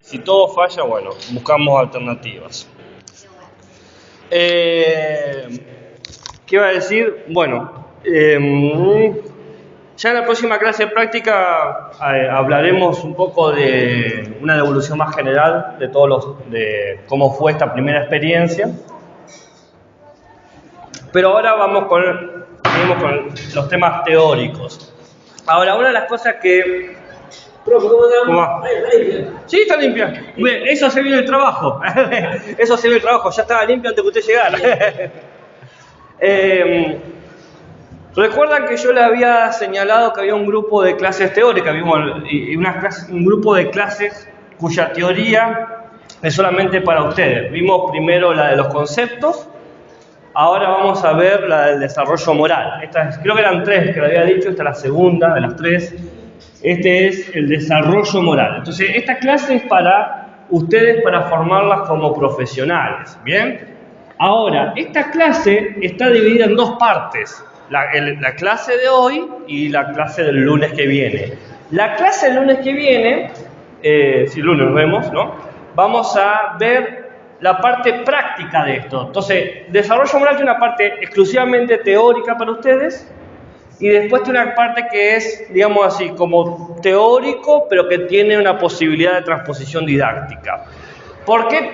Si todo falla, bueno, buscamos alternativas. ¿Qué iba a decir? Bueno, ya en la próxima clase de práctica hablaremos un poco de una devolución más general de cómo fue esta primera experiencia. Pero ahora seguimos con los temas teóricos. Ahora, una de las cosas que... ¿Cómo va? Sí, está limpia. Eso se viene el trabajo. Eso se viene el trabajo. Ya estaba limpia antes que usted llegara. Recuerdan que yo le había señalado que había un grupo de clases teóricas, un grupo de clases cuya teoría es solamente para ustedes. Vimos primero la de los conceptos, ahora vamos a ver la del desarrollo moral. Creo que eran 3 que le había dicho, esta es la segunda de las 3. Este es el desarrollo moral. Entonces, esta clase es para ustedes, para formarlas como profesionales, ¿bien? Ahora, esta clase está dividida en 2 partes. La clase de hoy y la clase del lunes que viene. La clase del lunes que viene, si el lunes nos vemos, ¿no? Vamos a ver la parte práctica de esto. Entonces, desarrollo moral tiene una parte exclusivamente teórica para ustedes y después tiene una parte que es, digamos así, como teórico, pero que tiene una posibilidad de transposición didáctica. ¿Por qué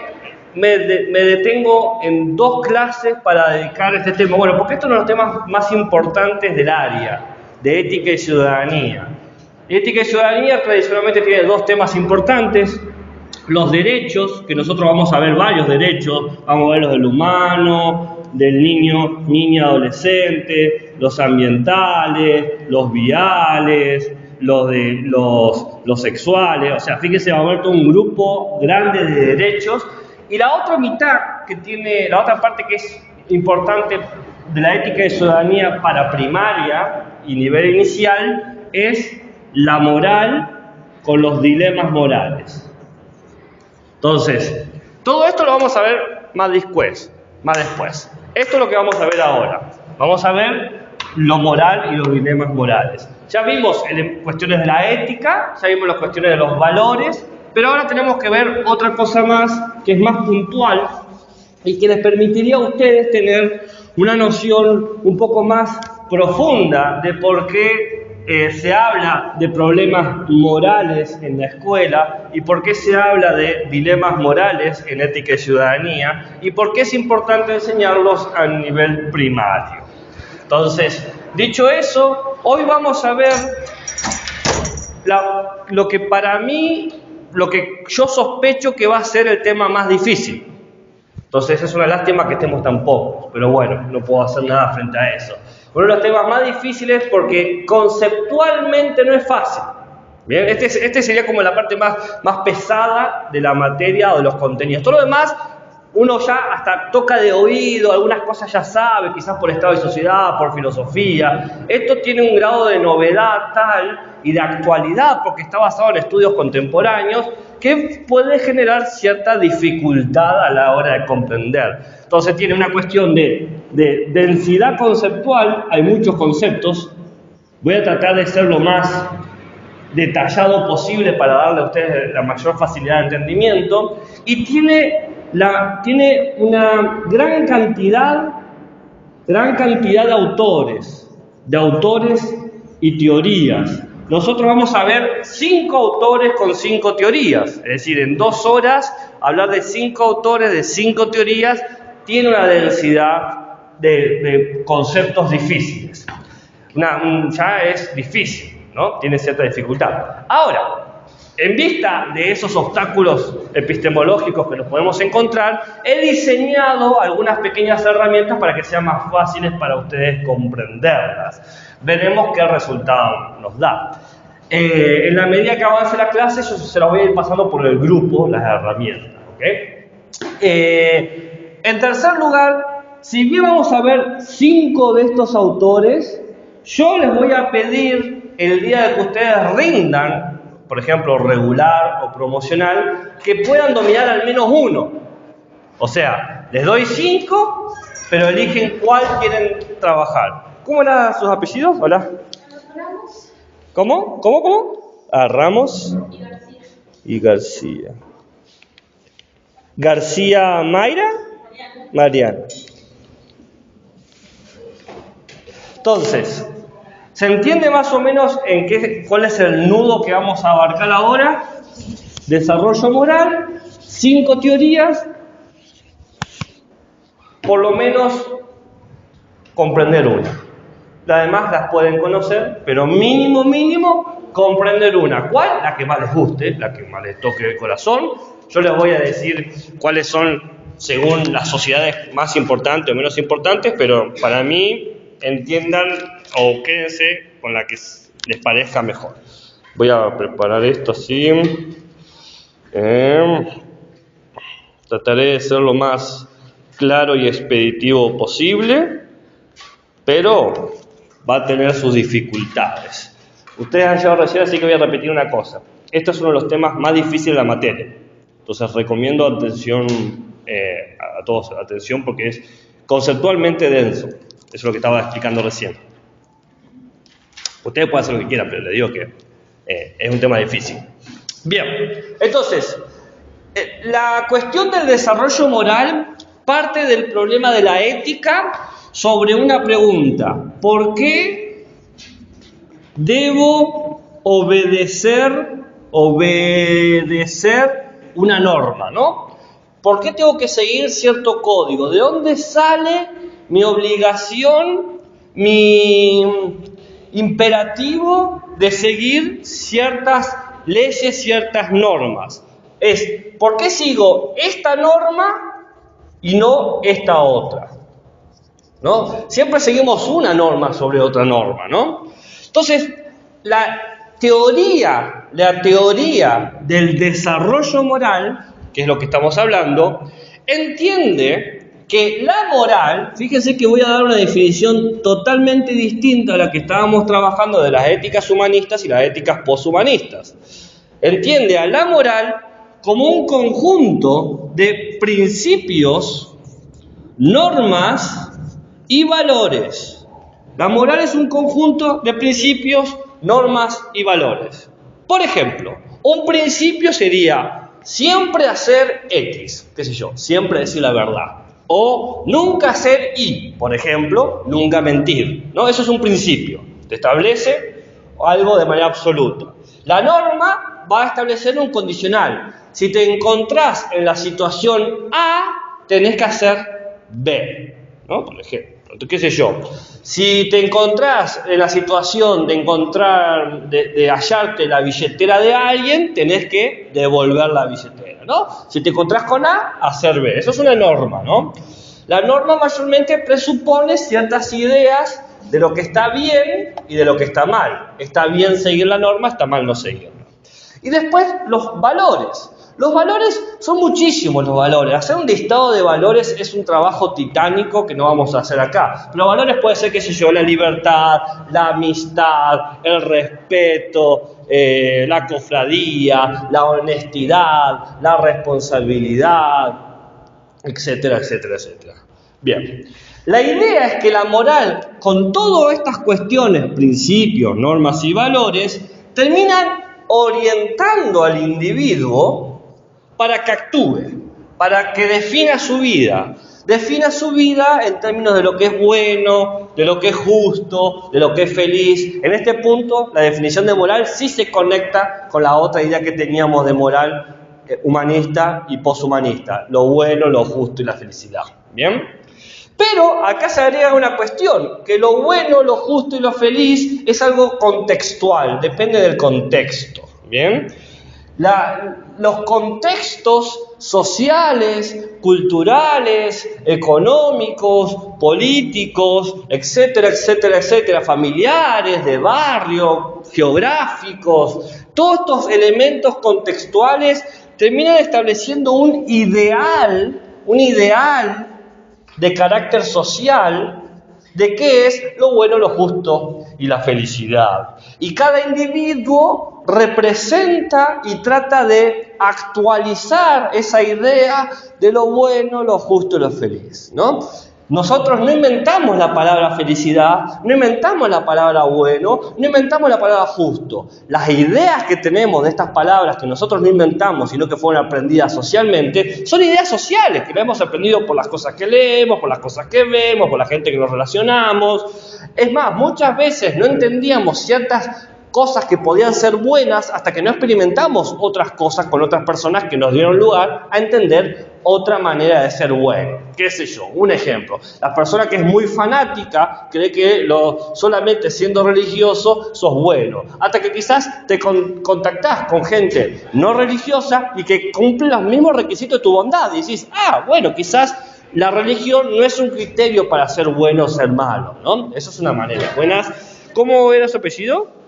me detengo en 2 clases para dedicar este tema? Bueno, porque esto es uno de los temas más importantes del área de ética y ciudadanía. Ética y ciudadanía tradicionalmente tiene 2 temas importantes: los derechos, que nosotros vamos a ver varios derechos, vamos a ver los del humano, del niño, niña, adolescente, los ambientales, los viales, los sexuales. O sea, fíjense, vamos a ver todo un grupo grande de derechos. Y la otra mitad la otra parte que es importante de la ética y ciudadanía para primaria y nivel inicial es la moral con los dilemas morales. Entonces, todo esto lo vamos a ver más después. Esto es lo que vamos a ver ahora. Vamos a ver lo moral y los dilemas morales. Ya vimos cuestiones de la ética, ya vimos las cuestiones de los valores, pero ahora tenemos que ver otra cosa más que es más puntual y que les permitiría a ustedes tener una noción un poco más profunda de por qué se habla de problemas morales en la escuela y por qué se habla de dilemas morales en ética y ciudadanía y por qué es importante enseñarlos a nivel primario. Entonces, dicho eso, hoy vamos a ver lo que para mí, lo que yo sospecho que va a ser el tema más difícil. Entonces es una lástima que estemos tan pocos, pero bueno, no puedo hacer nada frente a eso. Uno de los temas más difíciles porque conceptualmente no es fácil. Bien, este sería como la parte más pesada de la materia o de los contenidos. Todo lo demás, uno ya hasta toca de oído, algunas cosas ya sabe, quizás por estado de sociedad, por filosofía. Esto tiene un grado de novedad tal y de actualidad, porque está basado en estudios contemporáneos, que puede generar cierta dificultad a la hora de comprender. Entonces tiene una cuestión de densidad conceptual, hay muchos conceptos. Voy a tratar de ser lo más detallado posible para darle a ustedes la mayor facilidad de entendimiento, y tiene una gran cantidad de autores y teorías. Nosotros vamos a ver 5 autores con 5 teorías, es decir, en 2 horas hablar de 5 autores, de 5 teorías, tiene una densidad de conceptos difíciles. Ya es difícil, ¿no? Tiene cierta dificultad. Ahora, en vista de esos obstáculos epistemológicos que nos podemos encontrar, he diseñado algunas pequeñas herramientas para que sean más fáciles para ustedes comprenderlas. Veremos qué resultado nos da. En la medida que avance la clase, yo se las voy a ir pasando por el grupo, las herramientas, ¿ok? En tercer lugar, si bien vamos a ver 5 de estos autores, yo les voy a pedir el día de que ustedes rindan, por ejemplo, regular o promocional, que puedan dominar al menos uno. O sea, les doy 5, pero eligen cuál quieren trabajar. ¿Cómo eran sus apellidos? Hola. Ramos. ¿Cómo? Ramos Y García. y García. García Mayra, Mariana. Entonces, ¿se entiende más o menos cuál es el nudo que vamos a abarcar ahora? Desarrollo moral, 5 teorías, por lo menos comprender una. Las demás las pueden conocer, pero mínimo comprender una. ¿Cuál? La que más les guste, la que más les toque el corazón. Yo les voy a decir cuáles son, según las sociedades, más importantes o menos importantes, pero para mí, entiendan o quédense con la que les parezca mejor. Voy a preparar esto así. Trataré de ser lo más claro y expeditivo posible, pero va a tener sus dificultades. Ustedes han llegado recién, así que voy a repetir una cosa. Este es uno de los temas más difíciles de la materia. Entonces recomiendo atención a todos, atención, porque es conceptualmente denso. Eso es lo que estaba explicando recién. Ustedes pueden hacer lo que quieran, pero les digo que es un tema difícil. Bien, entonces, la cuestión del desarrollo moral parte del problema de la ética sobre una pregunta: ¿por qué debo obedecer una norma, ¿no? ¿Por qué tengo que seguir cierto código? ¿De dónde sale mi obligación, mi imperativo de seguir ciertas leyes, ciertas normas? ¿Por qué sigo esta norma y no esta otra? ¿No? Siempre seguimos una norma sobre otra norma, ¿no? Entonces, la teoría del desarrollo moral, que es lo que estamos hablando, entiende que la moral, fíjense que voy a dar una definición totalmente distinta a la que estábamos trabajando de las éticas humanistas y las éticas poshumanistas. Entiende a la moral como un conjunto de principios, normas y valores. La moral es un conjunto de principios, normas y valores. Por ejemplo, un principio sería siempre hacer X, qué sé yo, siempre decir la verdad. O nunca hacer Y, por ejemplo, nunca mentir, ¿no? Eso es un principio, te establece algo de manera absoluta. La norma va a establecer un condicional. Si te encontrás en la situación A, tenés que hacer B, ¿no? Por ejemplo, qué sé yo. Si te encontrás en la situación de hallarte la billetera de alguien, tenés que devolver la billetera, ¿no? Si te encontrás con A, hacer B. Eso es una norma, ¿no? La norma mayormente presupone ciertas ideas de lo que está bien y de lo que está mal. Está bien seguir la norma, está mal no seguirla. Y después los valores. Los valores son muchísimos los valores. Hacer un listado de valores es un trabajo titánico que no vamos a hacer acá. Los valores puede ser, qué sé yo, la libertad, la amistad, el respeto, la cofradía, la honestidad, la responsabilidad, etcétera, etcétera, etcétera. Bien. La idea es que la moral, con todas estas cuestiones, principios, normas y valores, terminan orientando al individuo para que actúe, para que defina su vida en términos de lo que es bueno, de lo que es justo, de lo que es feliz. En este punto, la definición de moral sí se conecta con la otra idea que teníamos de moral humanista y poshumanista, lo bueno, lo justo y la felicidad. ¿Bien? Pero acá se agrega una cuestión, que lo bueno, lo justo y lo feliz es algo contextual, depende del contexto. ¿Bien? Los contextos sociales, culturales, económicos, políticos, etcétera, etcétera, etcétera, familiares, de barrio, geográficos, todos estos elementos contextuales terminan estableciendo un ideal de carácter social de qué es lo bueno, lo justo y la felicidad. Y cada individuo representa y trata de actualizar esa idea de lo bueno, lo justo y lo feliz, ¿no? Nosotros no inventamos la palabra felicidad, no inventamos la palabra bueno, no inventamos la palabra justo. Las ideas que tenemos de estas palabras que nosotros no inventamos, sino que fueron aprendidas socialmente, son ideas sociales, que las hemos aprendido por las cosas que leemos, por las cosas que vemos, por la gente que nos relacionamos. Es más, muchas veces no entendíamos ciertas cosas que podían ser buenas hasta que no experimentamos otras cosas con otras personas que nos dieron lugar a entender otra manera de ser bueno. ¿Qué sé yo? Un ejemplo. La persona que es muy fanática cree que solamente siendo religioso sos bueno. Hasta que quizás te contactás con gente no religiosa y que cumple los mismos requisitos de tu bondad. Y decís, bueno, quizás la religión no es un criterio para ser bueno o ser malo, ¿no? Eso es una manera. Buenas. ¿Cómo era su apellido?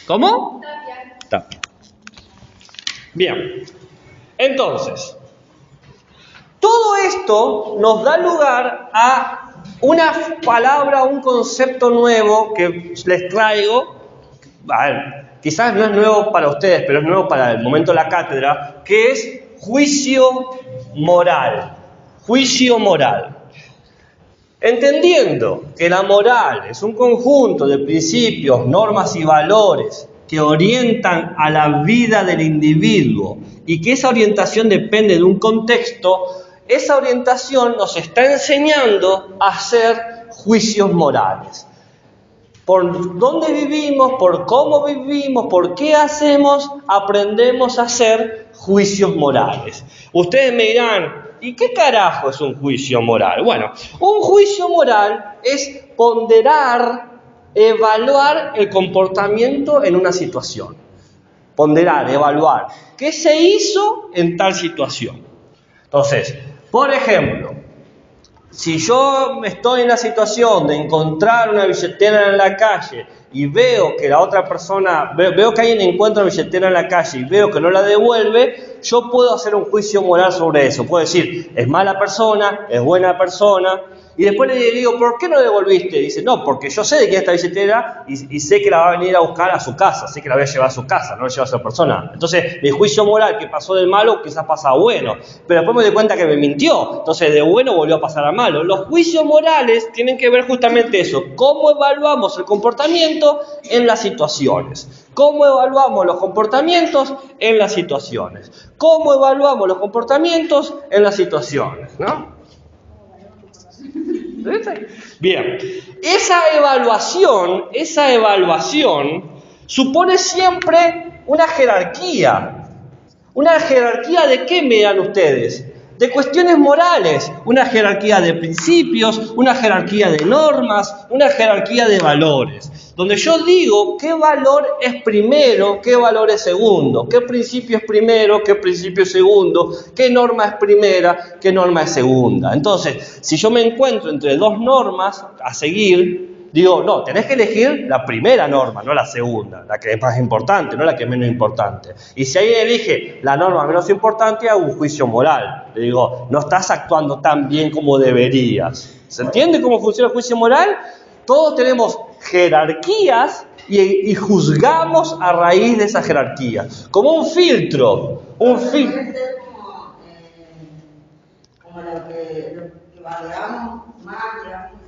¿Cómo? Tapia. Bien. Entonces, todo esto nos da lugar a una palabra, un concepto nuevo que les traigo. A ver, quizás no es nuevo para ustedes, pero es nuevo para el momento de la cátedra, que es juicio moral. Juicio moral. Entendiendo que la moral es un conjunto de principios, normas y valores que orientan a la vida del individuo y que esa orientación depende de un contexto, esa orientación nos está enseñando a hacer juicios morales. Por dónde vivimos, por cómo vivimos, por qué hacemos, aprendemos a hacer juicios morales. Ustedes me dirán, ¿y qué carajo es un juicio moral? Bueno, un juicio moral es ponderar, evaluar el comportamiento en una situación. Ponderar, evaluar. ¿Qué se hizo en tal situación? Entonces, por ejemplo, si yo estoy en la situación de encontrar una billetera en la calle y veo que la otra persona, veo que alguien encuentra una billetera en la calle y veo que no la devuelve, yo puedo hacer un juicio moral sobre eso. Puedo decir, es mala persona, es buena persona. Y después le digo, ¿por qué no devolviste? Dice, no, porque yo sé de quién es esta billetera y sé que la va a venir a buscar a su casa, sé que la voy a llevar a su casa, no la lleva a esa persona. Entonces, mi juicio moral que pasó del malo quizás pasa a bueno, pero después me doy cuenta que me mintió, entonces de bueno volvió a pasar a malo. Los juicios morales tienen que ver justamente eso, cómo evaluamos el comportamiento en las situaciones. ¿Cómo evaluamos los comportamientos en las situaciones? ¿Cómo evaluamos los comportamientos en las situaciones? ¿No? Bien, esa evaluación supone siempre una jerarquía. ¿Una jerarquía de qué me dan ustedes? De cuestiones morales, una jerarquía de principios, una jerarquía de normas, una jerarquía de valores, donde yo digo qué valor es primero, qué valor es segundo, qué principio es primero, qué principio es segundo, qué norma es primera, qué norma es segunda. Entonces, si yo me encuentro entre dos normas a seguir, digo, no, tenés que elegir la primera norma, no la segunda, la que es más importante, no la que es menos importante. Y si alguien elige la norma menos importante, hago un juicio moral. Le digo, no estás actuando tan bien como deberías. ¿Se entiende cómo funciona el juicio moral? Todos tenemos jerarquías y juzgamos a raíz de esas jerarquías. Como un filtro. Como lo que valoramos más, digamos.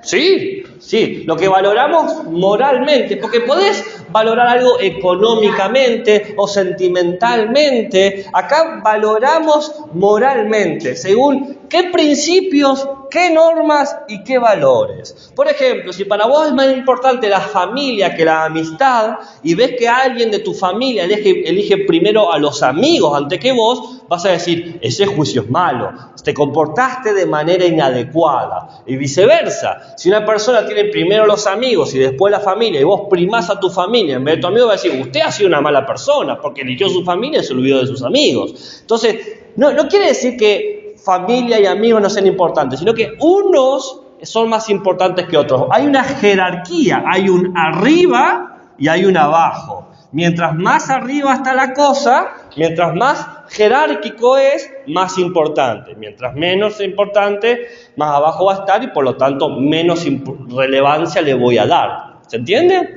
Sí, lo que valoramos moralmente, porque podés valorar algo económicamente o sentimentalmente, acá valoramos moralmente, según qué principios, qué normas y qué valores. Por ejemplo, si para vos es más importante la familia que la amistad, y ves que alguien de tu familia elige primero a los amigos antes que vos, vas a decir, ese juicio es malo, te comportaste de manera inadecuada, y viceversa. Si una persona tiene primero los amigos y después la familia, y vos primás a tu familia en vez de tu amigo, va a decir, usted ha sido una mala persona, porque eligió su familia y se olvidó de sus amigos. Entonces, no quiere decir que familia y amigos no sean importantes, sino que unos son más importantes que otros. Hay una jerarquía, hay un arriba y hay un abajo. Mientras más arriba está la cosa, mientras más jerárquico es, más importante. Mientras menos importante, más abajo va a estar y por lo tanto menos relevancia le voy a dar. ¿Se entiende?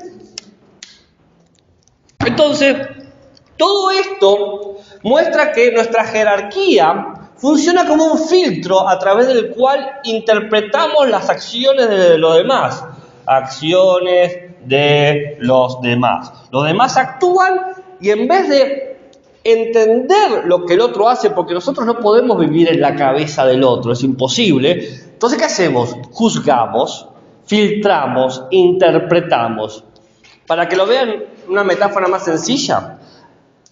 Entonces, todo esto muestra que nuestra jerarquía funciona como un filtro a través del cual interpretamos las acciones de los demás. Acciones de los demás. Los demás actúan y en vez de entender lo que el otro hace, porque nosotros no podemos vivir en la cabeza del otro, es imposible. Entonces, ¿qué hacemos? Juzgamos, filtramos, interpretamos. Para que lo vean, una metáfora más sencilla,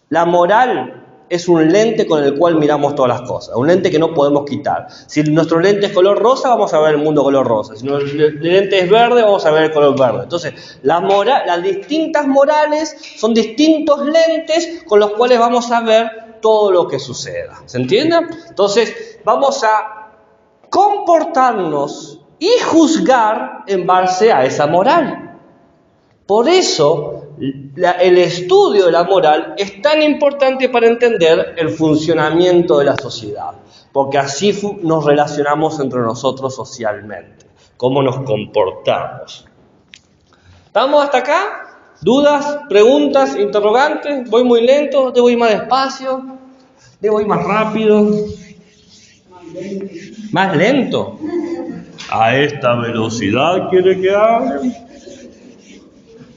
la moral es un lente con el cual miramos todas las cosas, un lente que no podemos quitar. Si nuestro lente es color rosa, vamos a ver el mundo color rosa. Si nuestro lente es verde, vamos a ver el color verde. Entonces, las distintas morales son distintos lentes con los cuales vamos a ver todo lo que suceda. ¿Se entiende? Entonces, vamos a comportarnos y juzgar en base a esa moral. Por eso, el estudio de la moral es tan importante para entender el funcionamiento de la sociedad, porque así nos relacionamos entre nosotros socialmente, cómo nos comportamos. ¿Estamos hasta acá? ¿Dudas, preguntas, interrogantes? ¿Voy muy lento? ¿Debo ir más despacio? ¿Debo ir más rápido? ¿Más lento? ¿A esta velocidad quiere que hable?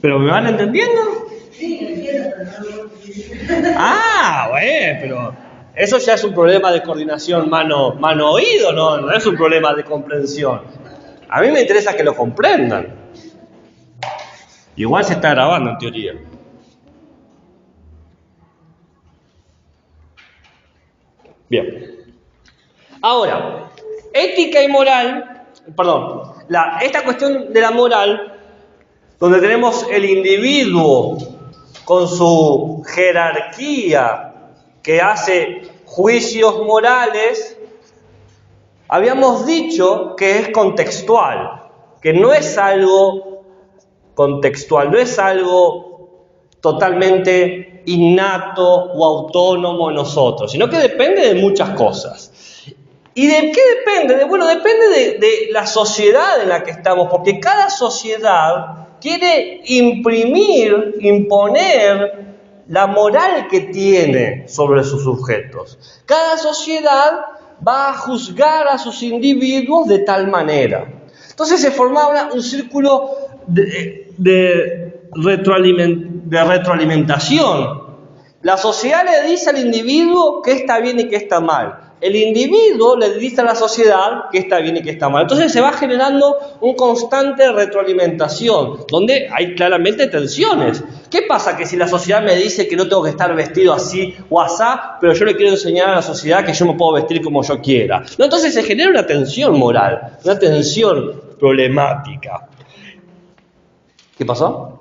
¿Pero me van entendiendo? Sí, entiendo. Bueno, pero eso ya es un problema de coordinación mano-oído, no es un problema de comprensión. A mí me interesa que lo comprendan. Igual se está grabando en teoría. Bien. Ahora, ética y moral, esta cuestión de la moral, donde tenemos el individuo con su jerarquía que hace juicios morales, habíamos dicho que es contextual, que no es algo contextual, no es algo totalmente innato o autónomo en nosotros, sino que depende de muchas cosas. ¿Y de qué depende? Depende de la sociedad en la que estamos, porque cada sociedad quiere imponer la moral que tiene sobre sus sujetos. Cada sociedad va a juzgar a sus individuos de tal manera. Entonces se formaba un círculo de retroalimentación. La sociedad le dice al individuo qué está bien y qué está mal. El individuo le dice a la sociedad qué está bien y qué está mal. Entonces se va generando un constante retroalimentación, donde hay claramente tensiones. ¿Qué pasa? Que si la sociedad me dice que no tengo que estar vestido así o asá, pero yo le quiero enseñar a la sociedad que yo me puedo vestir como yo quiera. ¿No? Entonces se genera una tensión moral, una tensión problemática. ¿Qué pasó?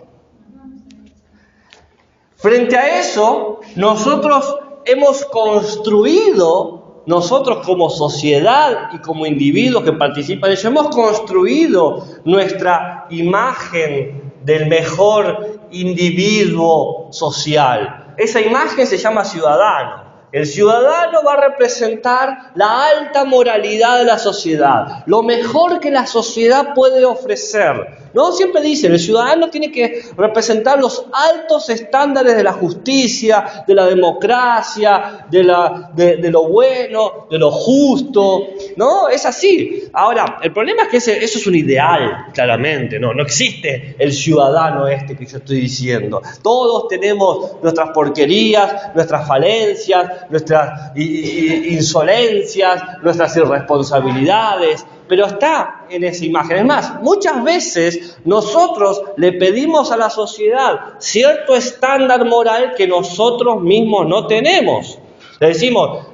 Frente a eso, nosotros hemos construido, nosotros como sociedad y como individuos que participan en ello, hemos construido nuestra imagen del mejor individuo social. Esa imagen se llama ciudadano. El ciudadano va a representar la alta moralidad de la sociedad, lo mejor que la sociedad puede ofrecer. ¿No? Siempre dicen, el ciudadano tiene que representar los altos estándares de la justicia, de la democracia, de lo bueno, de lo justo, ¿no? Es así. Ahora, el problema es que eso es un ideal, claramente, ¿no? No existe el ciudadano que yo estoy diciendo. Todos tenemos nuestras porquerías, nuestras falencias, nuestras insolencias, nuestras irresponsabilidades, pero está en esa imagen. Es más, muchas veces nosotros le pedimos a la sociedad cierto estándar moral que nosotros mismos no tenemos. Le decimos,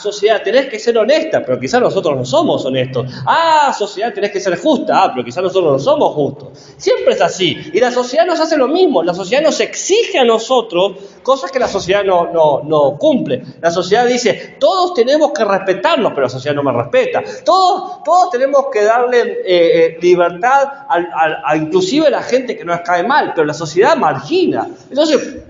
sociedad, tenés que ser honesta, pero quizás nosotros no somos honestos. Sociedad, tenés que ser justa, pero quizás nosotros no somos justos. Siempre es así. Y la sociedad nos hace lo mismo. La sociedad nos exige a nosotros cosas que la sociedad no cumple. La sociedad dice, todos tenemos que respetarnos, pero la sociedad no me respeta. Todos tenemos que darle libertad a inclusive a la gente que nos cae mal, pero la sociedad margina. Entonces,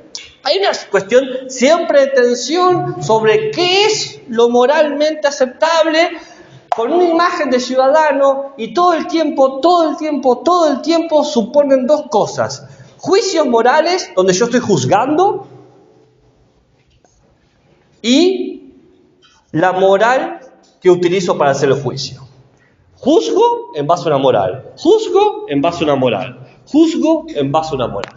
hay una cuestión siempre de tensión sobre qué es lo moralmente aceptable con una imagen de ciudadano, y todo el tiempo suponen dos cosas. Juicios morales, donde yo estoy juzgando, y la moral que utilizo para hacer el juicio. Juzgo en base a una moral. Juzgo en base a una moral. Juzgo en base a una moral.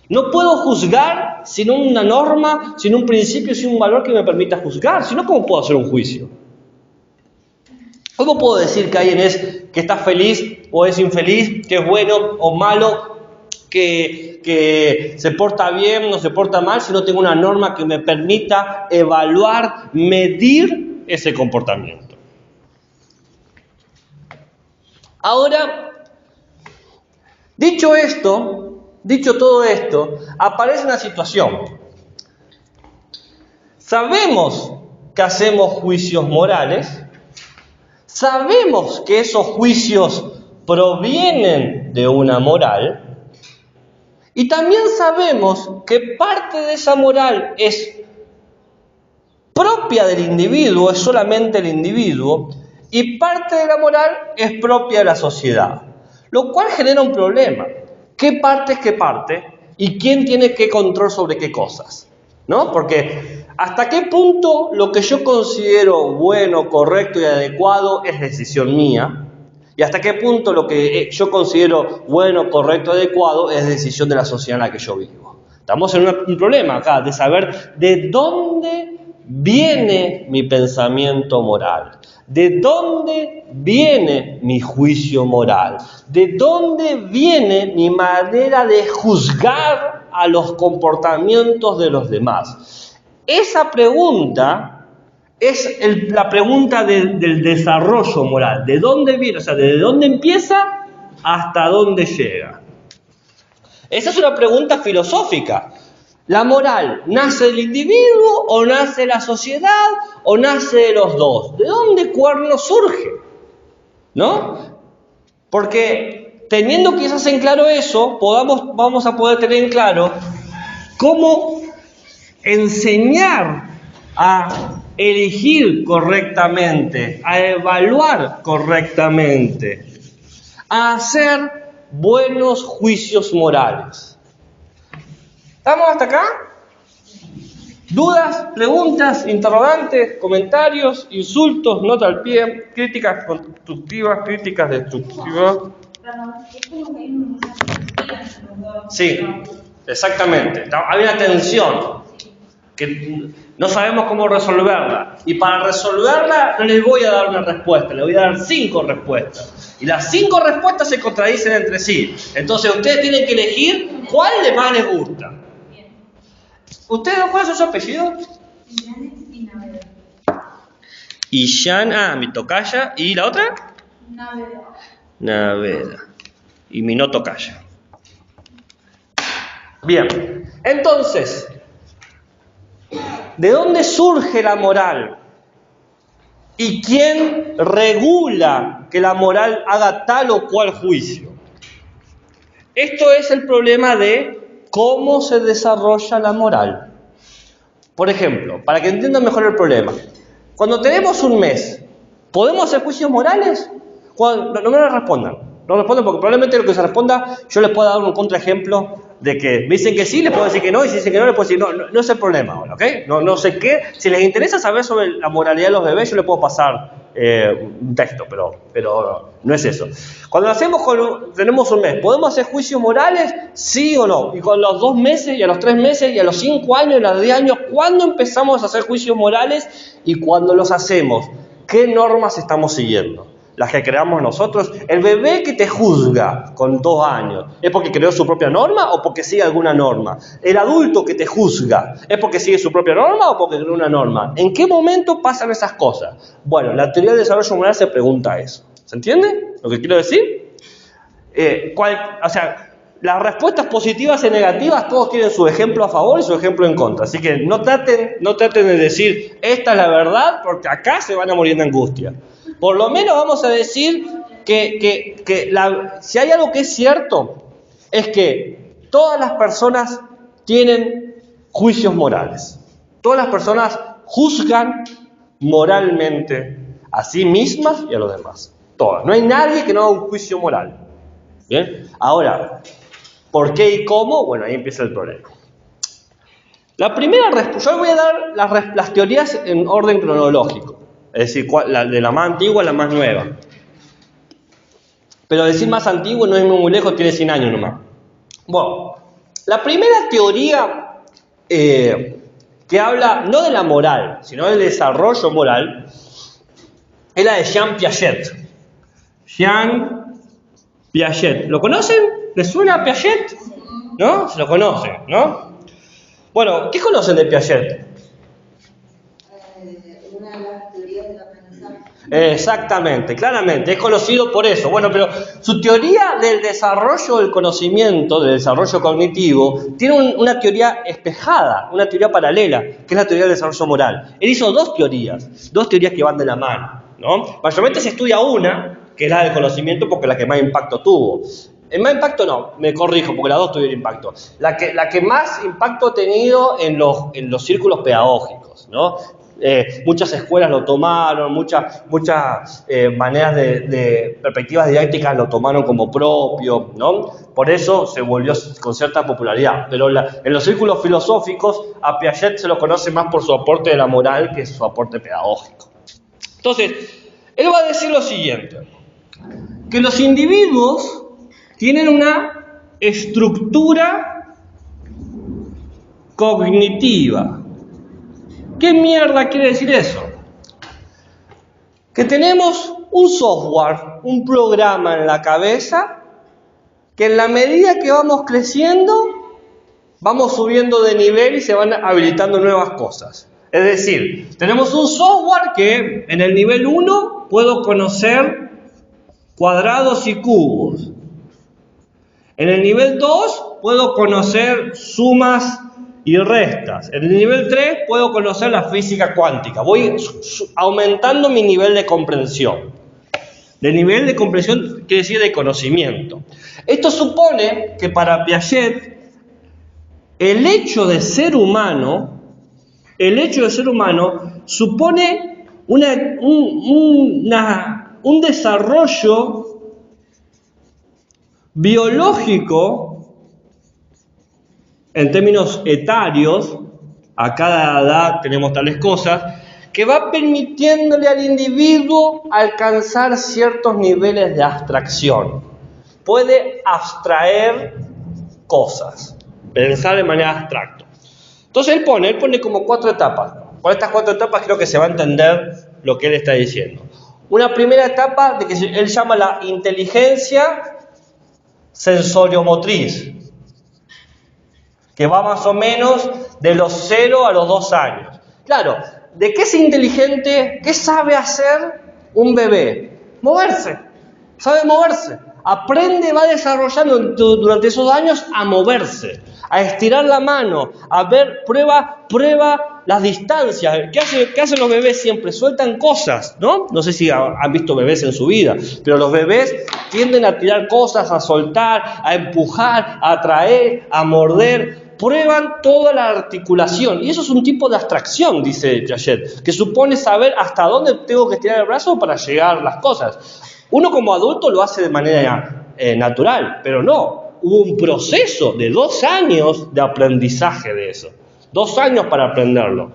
No puedo juzgar sin una norma, sin un principio, sin un valor que me permita juzgar. Si no, ¿cómo puedo hacer un juicio? ¿Cómo puedo decir que alguien que está feliz o es infeliz, que es bueno o malo, que se porta bien, no se porta mal, si no tengo una norma que me permita evaluar, medir ese comportamiento? Ahora, dicho todo esto, aparece una situación. Sabemos que hacemos juicios morales, sabemos que esos juicios provienen de una moral, y también sabemos que parte de esa moral es propia del individuo, es solamente el individuo, y parte de la moral es propia de la sociedad, lo cual genera un problema. ¿Qué parte es qué parte? ¿Y quién tiene qué control sobre qué cosas? ¿No? Porque ¿hasta qué punto lo que yo considero bueno, correcto y adecuado es decisión mía? ¿Y hasta qué punto lo que yo considero bueno, correcto y adecuado es decisión de la sociedad en la que yo vivo? Estamos en un problema acá de saber de dónde viene mi pensamiento moral. ¿De dónde viene mi juicio moral? ¿De dónde viene mi manera de juzgar a los comportamientos de los demás? Esa pregunta es la pregunta del desarrollo moral. ¿De dónde viene? O sea, ¿desde dónde empieza hasta dónde llega? Esa es una pregunta filosófica. ¿La moral nace del individuo o nace de la sociedad o nace de los dos? ¿De dónde cuerno surge? ¿No? Porque teniendo quizás en claro eso, vamos a poder tener en claro cómo enseñar a elegir correctamente, a evaluar correctamente, a hacer buenos juicios morales. ¿Estamos hasta acá? ¿Dudas, preguntas, interrogantes, comentarios, insultos, nota al pie, críticas constructivas, críticas destructivas? Sí, exactamente. Hay una tensión que no sabemos cómo resolverla. Y para resolverla no les voy a dar una respuesta, les voy a dar 5 respuestas. Y las 5 respuestas se contradicen entre sí. Entonces ustedes tienen que elegir cuál de más les gusta. ¿Ustedes cuál es su apellido? Illana, mi tocaya. ¿Y la otra? Naveda. Y mi no tocaya. Bien, entonces, ¿de dónde surge la moral? ¿Y quién regula que la moral haga tal o cual juicio? Esto es el problema de cómo se desarrolla la moral. Por ejemplo, para que entiendan mejor el problema, cuando tenemos un mes, ¿podemos hacer juicios morales? No me lo respondan. No respondan porque probablemente lo que se responda, yo les pueda dar un contraejemplo de que me dicen que sí, les puedo decir que no, y si dicen que no, les puedo decir no es el problema ahora, ¿ok? No sé qué. Si les interesa saber sobre la moralidad de los bebés, yo les puedo pasar un texto, pero no es eso. Cuando tenemos un mes, ¿podemos hacer juicios morales? Sí o no. Y con los 2 meses, y a los 3 meses, y a los 5 años, y a los 10 años, ¿cuándo empezamos a hacer juicios morales? Y cuando los hacemos, ¿qué normas estamos siguiendo? Las que creamos nosotros. El bebé que te juzga con 2 años, ¿es porque creó su propia norma o porque sigue alguna norma? El adulto que te juzga, ¿es porque sigue su propia norma o porque creó una norma? ¿En qué momento pasan esas cosas? Bueno, la teoría del desarrollo moral se pregunta eso. ¿Se entiende lo que quiero decir? Las respuestas positivas y negativas, todos tienen su ejemplo a favor y su ejemplo en contra. Así que no traten de decir, esta es la verdad, porque acá se van a morir de angustia. Por lo menos vamos a decir que si hay algo que es cierto, es que todas las personas tienen juicios morales. Todas las personas juzgan moralmente a sí mismas y a los demás. Todas. No hay nadie que no haga un juicio moral. ¿Bien? Ahora, ¿por qué y cómo? Bueno, ahí empieza el problema. La primera respuesta, yo voy a dar las teorías en orden cronológico, es decir, de la más antigua a la más nueva. Pero decir más antiguo no es muy lejos, tiene 100 años nomás. Bueno, la primera teoría que habla no de la moral, sino del desarrollo moral, es la de Jean Piaget. Jean Piaget. ¿Lo conocen? ¿Les suena Piaget? ¿No? Se lo conocen, ¿no? Bueno, ¿qué conocen de Piaget? Una de las teorías del aprendizaje. Exactamente, claramente, es conocido por eso. Bueno, pero su teoría del desarrollo del conocimiento, del desarrollo cognitivo, tiene una teoría espejada, una teoría paralela, que es la teoría del desarrollo moral. Él hizo dos teorías que van de la mano, ¿no? Mayormente se estudia una, que es la del conocimiento, porque es la que más impacto tuvo. El más impacto no, me corrijo, porque las dos tuvieron impacto. La que más impacto ha tenido en los círculos pedagógicos, ¿no? Muchas escuelas lo tomaron, muchas maneras de perspectivas didácticas lo tomaron como propio, ¿no? Por eso se volvió con cierta popularidad. Pero en los círculos filosóficos a Piaget se lo conoce más por su aporte de la moral que su aporte pedagógico. Entonces, él va a decir lo siguiente, que los individuos tienen una estructura cognitiva. ¿Qué mierda quiere decir eso? Que tenemos un software, un programa en la cabeza, que en la medida que vamos creciendo, vamos subiendo de nivel y se van habilitando nuevas cosas. Es decir, tenemos un software que en el nivel 1 puedo conocer cuadrados y cubos. En el nivel 2 puedo conocer sumas y restas. En el nivel 3 puedo conocer la física cuántica. Voy aumentando mi nivel de comprensión. De nivel de comprensión quiere decir de conocimiento. Esto supone que para Piaget el hecho de ser humano supone un desarrollo biológico en términos etarios, a cada edad tenemos tales cosas, que va permitiéndole al individuo alcanzar ciertos niveles de abstracción. Puede abstraer cosas, pensar de manera abstracta. Entonces él pone como 4 etapas. Por estas 4 etapas creo que se va a entender lo que él está diciendo. Una primera etapa de que él llama la inteligencia sensoriomotriz, que va más o menos de los 0 a los 2 años. Claro, ¿de qué es inteligente? ¿Qué sabe hacer un bebé? Moverse, sabe moverse. Aprende, va desarrollando durante esos años a moverse, a estirar la mano, a ver, prueba las distancias. ¿Qué hacen los bebés siempre? Sueltan cosas, ¿no? No sé si han visto bebés en su vida, pero los bebés tienden a tirar cosas, a soltar, a empujar, a atraer, a morder. Prueban toda la articulación. Y eso es un tipo de abstracción, dice Piaget, que supone saber hasta dónde tengo que estirar el brazo para llegar a las cosas. Uno como adulto lo hace de manera natural, pero no. Hubo un proceso de 2 años de aprendizaje de eso. 2 años para aprenderlo.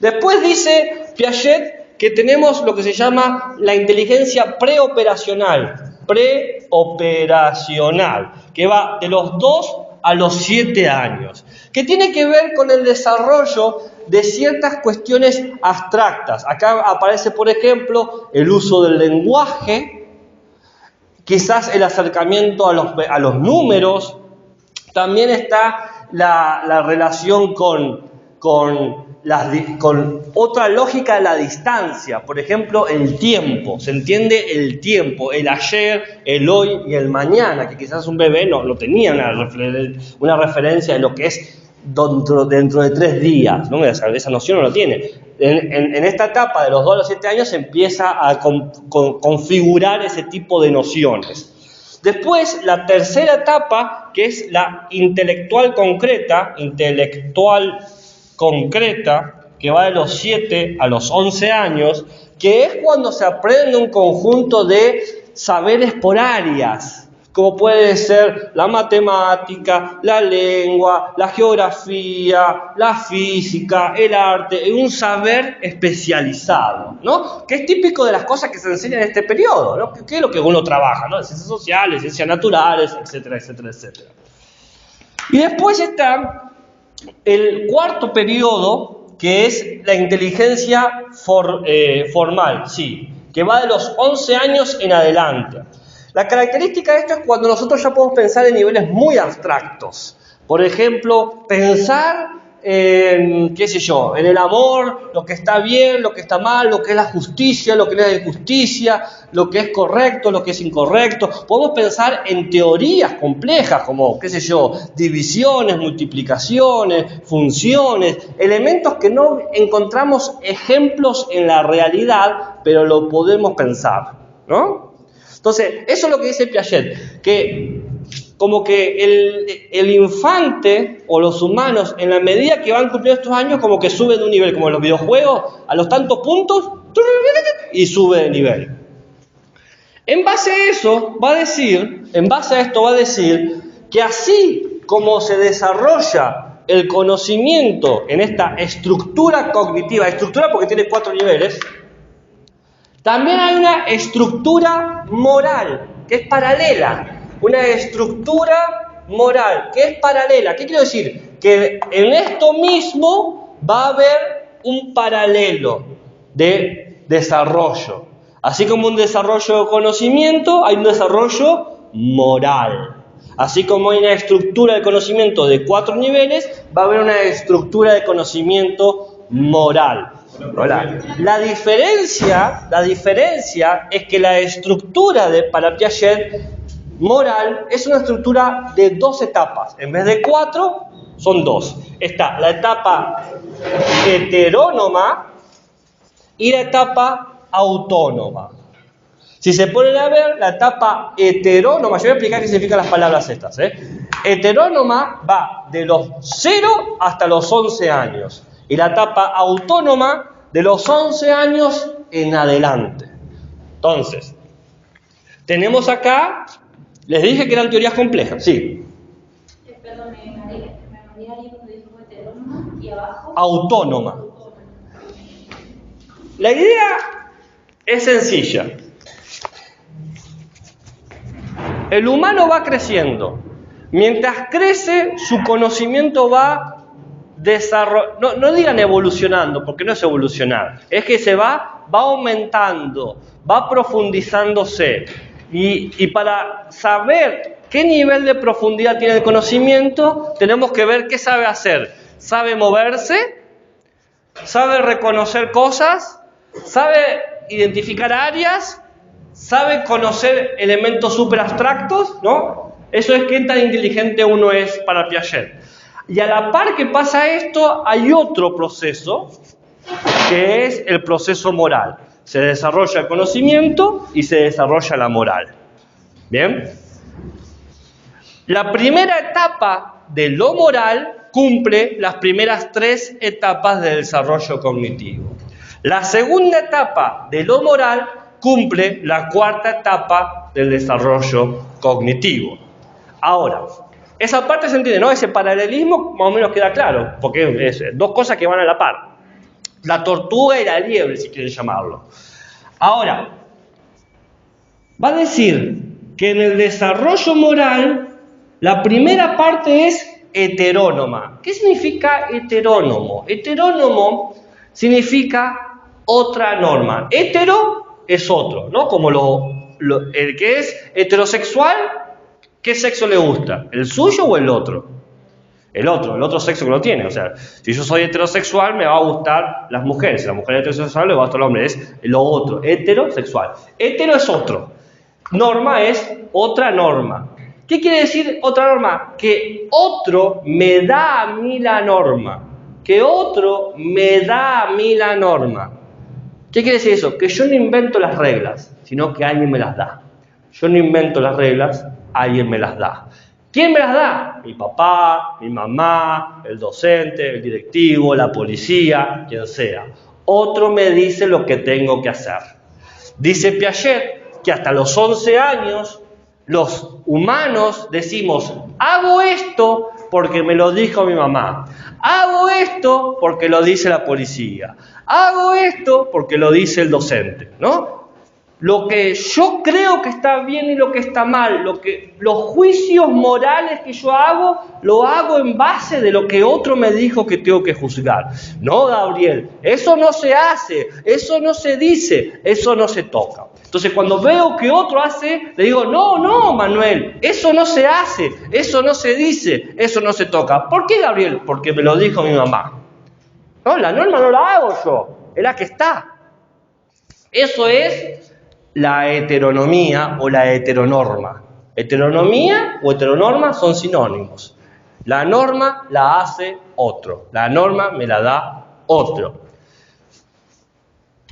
Después dice Piaget que tenemos lo que se llama la inteligencia preoperacional, que va de los 2 a los 7 años, que tiene que ver con el desarrollo de ciertas cuestiones abstractas. Acá aparece, por ejemplo, el uso del lenguaje, quizás el acercamiento a los números. También está la relación con otra lógica de la distancia, por ejemplo, el tiempo. Se entiende el tiempo, el ayer, el hoy y el mañana, que quizás un bebé no tenía una referencia de lo que es dentro de 3 días, ¿no? Esa noción no lo tiene. En esta etapa de los 2 a los 7 años se empieza a configurar ese tipo de nociones. Después, la tercera etapa, que es la intelectual concreta, que va de los 7 a los 11 años, que es cuando se aprende un conjunto de saberes por áreas. como puede ser la matemática, la lengua, la geografía, la física, el arte, en un saber especializado, ¿no? Que es típico de las cosas que se enseñan en este periodo, ¿no? Que es lo que uno trabaja, ¿no? Ciencias sociales, ciencias naturales, etcétera, etcétera, etcétera. Y después está el cuarto periodo, que es la inteligencia formal, sí, que va de los 11 años en adelante. La característica de esto es cuando nosotros ya podemos pensar en niveles muy abstractos. Por ejemplo, pensar en, qué sé yo, en el amor, lo que está bien, lo que está mal, lo que es la justicia, lo que no es justicia, lo que es correcto, lo que es incorrecto. Podemos pensar en teorías complejas como, qué sé yo, divisiones, multiplicaciones, funciones, elementos que no encontramos ejemplos en la realidad, pero lo podemos pensar, ¿no? Entonces, eso es lo que dice Piaget, que como que el infante o los humanos, en la medida que van cumpliendo estos años, como que suben de un nivel, como en los videojuegos, a los tantos puntos, y sube de nivel. En base a eso, en base a esto va a decir que así como se desarrolla el conocimiento en esta estructura cognitiva, estructura porque tiene 4 niveles, también hay una estructura moral, que es paralela. Una estructura moral, que es paralela. ¿Qué quiero decir? Que en esto mismo va a haber un paralelo de desarrollo. Así como un desarrollo de conocimiento, hay un desarrollo moral. Así como hay una estructura de conocimiento de 4 niveles, va a haber una estructura de conocimiento moral. La diferencia es que la estructura para Piaget moral es una estructura de 2 etapas. En vez de 4, son 2. Está la etapa heterónoma y la etapa autónoma. Si se ponen a ver, la etapa heterónoma, yo voy a explicar qué significan las palabras estas. Heterónoma va de los 0 hasta los 11 años. Y la etapa autónoma de los 11 años en adelante. Entonces, tenemos acá, les dije que eran teorías complejas, sí. Perdón, me ahí donde dijo heterónoma y abajo. Autónoma. La idea es sencilla. El humano va creciendo. Mientras crece, su conocimiento va desarrollando, no digan evolucionando, porque no es evolucionar, es que se va aumentando, va profundizándose. Y para saber qué nivel de profundidad tiene el conocimiento, tenemos que ver qué sabe hacer. ¿Sabe moverse? ¿Sabe reconocer cosas? ¿Sabe identificar áreas? ¿Sabe conocer elementos súper abstractos? ¿No? Eso es qué tan inteligente uno es para Piaget. Y a la par que pasa esto, hay otro proceso, que es el proceso moral. Se desarrolla el conocimiento y se desarrolla la moral. ¿Bien? La primera etapa de lo moral cumple las primeras 3 etapas del desarrollo cognitivo. La segunda etapa de lo moral cumple la 4ª etapa del desarrollo cognitivo. Ahora, esa parte se entiende, ¿no? Ese paralelismo más o menos queda claro, porque es 2 cosas que van a la par. La tortuga y la liebre, si quieren llamarlo. Ahora, va a decir que en el desarrollo moral, la primera parte es heterónoma. ¿Qué significa heterónomo? Heterónomo significa otra norma. Hetero es otro, ¿no? Como el que es heterosexual, ¿qué sexo le gusta? ¿El suyo o el otro? El otro sexo que lo tiene. O sea, si yo soy heterosexual, me va a gustar las mujeres. Si la mujer es heterosexual, le va a gustar el hombre. Es lo otro, heterosexual. Hetero es otro. Norma es otra norma. ¿Qué quiere decir otra norma? Que otro me da a mí la norma. Que otro me da a mí la norma. ¿Qué quiere decir eso? Que yo no invento las reglas, sino que alguien me las da. Yo no invento las reglas, alguien me las da. ¿Quién me las da? Mi papá, mi mamá, el docente, el directivo, la policía, quien sea. Otro me dice lo que tengo que hacer. Dice Piaget que hasta los 11 años Los humanos decimos, hago esto porque me lo dijo mi mamá. Hago esto porque lo dice la policía. Hago esto porque lo dice el docente, ¿no? Lo que yo creo que está bien y lo que está mal, los juicios morales que yo hago, lo hago en base de lo que otro me dijo que tengo que juzgar. No, Gabriel, eso no se hace, eso no se dice, eso no se toca. Entonces, cuando veo que otro hace, le digo, no, Manuel, eso no se hace, eso no se dice, eso no se toca. ¿Por qué, Gabriel? Porque me lo dijo mi mamá. No, la norma no la hago yo, es la que está. Eso es la heteronomía o la heteronorma. Heteronomía o heteronorma son sinónimos. La norma la hace otro, la norma me la da otro.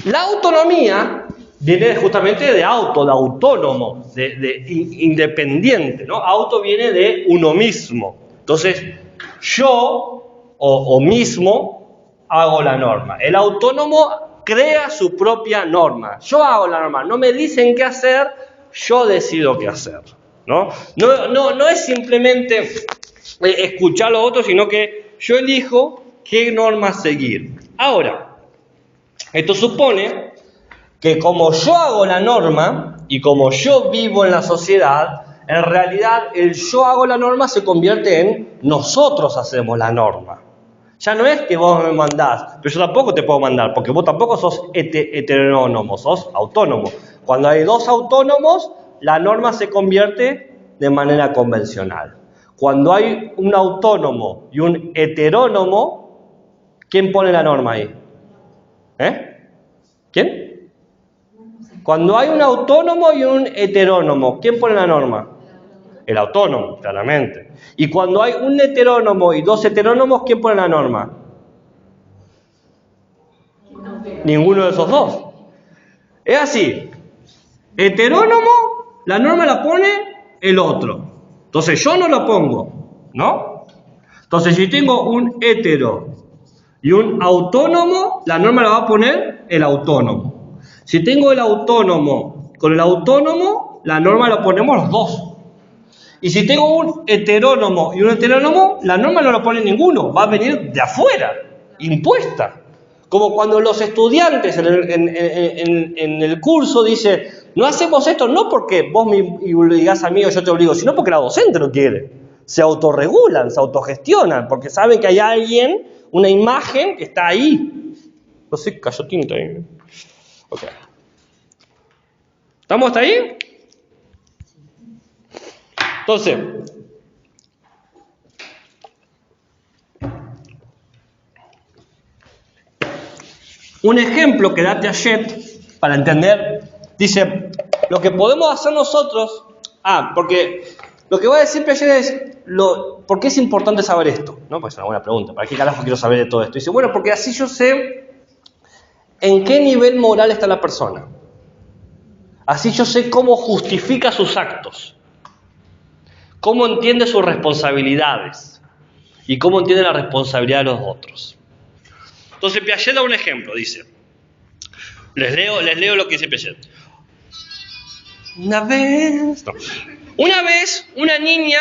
La autonomía viene justamente de auto, de autónomo, de independiente, ¿no? Auto viene de uno mismo. Entonces, yo o mismo hago la norma. El autónomo crea su propia norma. Yo hago la norma. No me dicen qué hacer, yo decido qué hacer, ¿no? No es simplemente escuchar a los otros, sino que yo elijo qué norma seguir. Ahora, esto supone que como yo hago la norma y como yo vivo en la sociedad, en realidad el yo hago la norma se convierte en nosotros hacemos la norma. Ya no es que vos me mandás, pero yo tampoco te puedo mandar, porque vos tampoco sos heterónomo, sos autónomo. Cuando hay dos autónomos, la norma se convierte de manera convencional. Cuando hay un autónomo y un heterónomo, ¿quién pone la norma ahí? ¿Quién? Cuando hay un autónomo y un heterónomo, ¿quién pone la norma? El autónomo, claramente. Y cuando hay un heterónomo y dos heterónomos, ¿quién pone la norma? Ninguno de esos dos. Es así. Heterónomo, la norma la pone el otro. Entonces yo no lo pongo, ¿no? Entonces si tengo un hetero y un autónomo, la norma la va a poner el autónomo. Si tengo el autónomo con el autónomo, la norma la ponemos los dos. Y si tengo un heterónomo y un heterónomo, la norma no la pone ninguno, va a venir de afuera, impuesta. Como cuando los estudiantes en el curso dicen, no hacemos esto no porque vos me obligás a mí o yo te obligo, sino porque la docente lo quiere. Se autorregulan, se autogestionan, porque saben que hay alguien, una imagen que está ahí. No sé, cayó tinta ahí. Ok. ¿Estamos hasta ahí? Entonces, un ejemplo que da Piaget para entender, dice, lo que podemos hacer nosotros, porque lo que va a decir Piaget es, ¿por qué es importante saber esto? ¿No? Pues es una buena pregunta, ¿para qué carajo quiero saber de todo esto? Dice, bueno, porque así yo sé en qué nivel moral está la persona. Así yo sé cómo justifica sus actos. Cómo entiende sus responsabilidades y cómo entiende la responsabilidad de los otros. Entonces Piaget da un ejemplo, dice, les leo lo que dice Piaget. Una vez una niña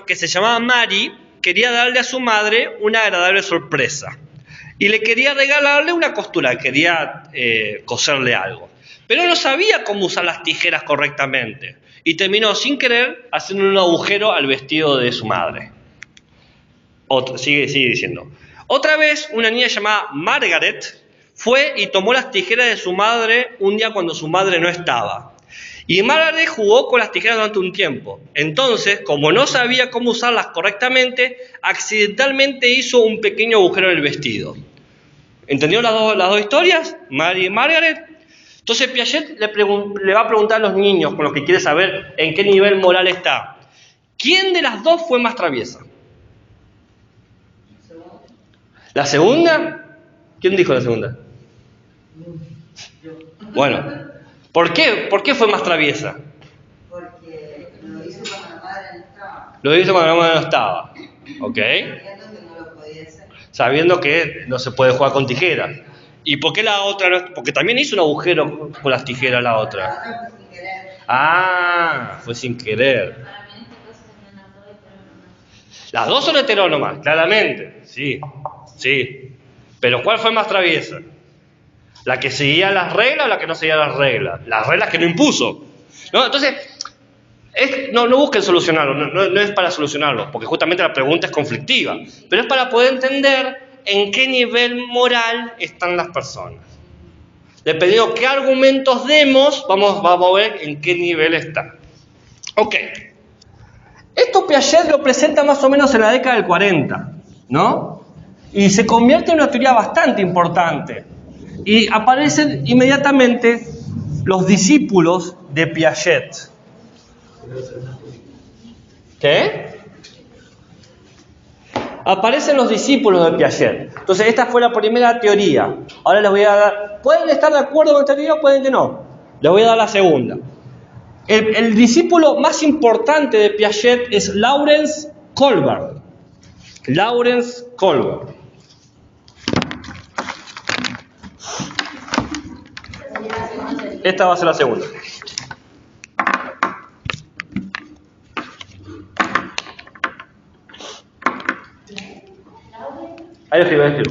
que se llamaba Mary quería darle a su madre una agradable sorpresa y le quería regalarle una costura, quería coserle algo, pero no sabía cómo usar las tijeras correctamente. Y terminó sin querer haciendo un agujero al vestido de su madre. Sigue diciendo. Otra vez, una niña llamada Margaret fue y tomó las tijeras de su madre un día cuando su madre no estaba. Y Margaret jugó con las tijeras durante un tiempo. Entonces, como no sabía cómo usarlas correctamente, accidentalmente hizo un pequeño agujero en el vestido. ¿Entendió las dos historias? Mary y Margaret. Entonces Piaget le va a preguntar a los niños, con los que quiere saber en qué nivel moral está, ¿quién de las dos fue más traviesa? ¿La segunda? ¿Quién dijo la segunda? Bueno, ¿por qué? ¿Por qué fue más traviesa? Porque lo hizo cuando la madre no estaba. Lo hizo cuando la madre no estaba, ¿ok? Sabiendo que no lo podía hacer. Sabiendo que no se puede jugar con tijeras. ¿Y por qué la otra no? Porque también hizo un agujero con las tijeras la otra. La otra fue sin querer. Ah, fue sin querer. Para mí en este caso serían las dos heterónomas. Las dos son heterónomas, claramente. Sí. Pero ¿cuál fue más traviesa? ¿La que seguía las reglas o la que no seguía las reglas? Las reglas que no impuso. ¿No? Entonces, no busquen solucionarlo, no es para solucionarlo, porque justamente la pregunta es conflictiva, pero es para poder entender en qué nivel moral están las personas. Dependiendo de qué argumentos demos, vamos a ver en qué nivel está. Ok. Esto Piaget lo presenta más o menos en la década del 40, ¿no? Y se convierte en una teoría bastante importante. Y aparecen inmediatamente los discípulos de Piaget. ¿Qué? Aparecen los discípulos de Piaget. Entonces, esta fue la primera teoría. Ahora les voy a dar... ¿Pueden estar de acuerdo con esta teoría o pueden que no? Les voy a dar la segunda. El discípulo más importante de Piaget es Lawrence Kohlberg. Lawrence Kohlberg. Esta va a ser la segunda. Ahí lo escribo.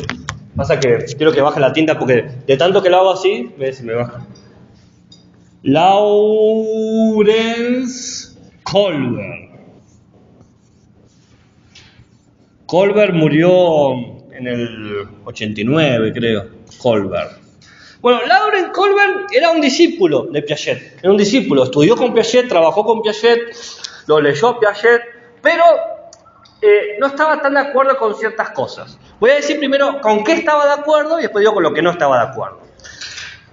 Pasa que quiero que baje la tinta porque de tanto que lo hago así, ve si me baja. Lawrence Kohlberg. Kohlberg murió en el 89, creo. Kohlberg. Bueno, Lawrence Kohlberg era un discípulo de Piaget. Era un discípulo, estudió con Piaget, trabajó con Piaget, lo leyó Piaget, pero no estaba tan de acuerdo con ciertas cosas. Voy a decir primero con qué estaba de acuerdo y después digo con lo que no estaba de acuerdo.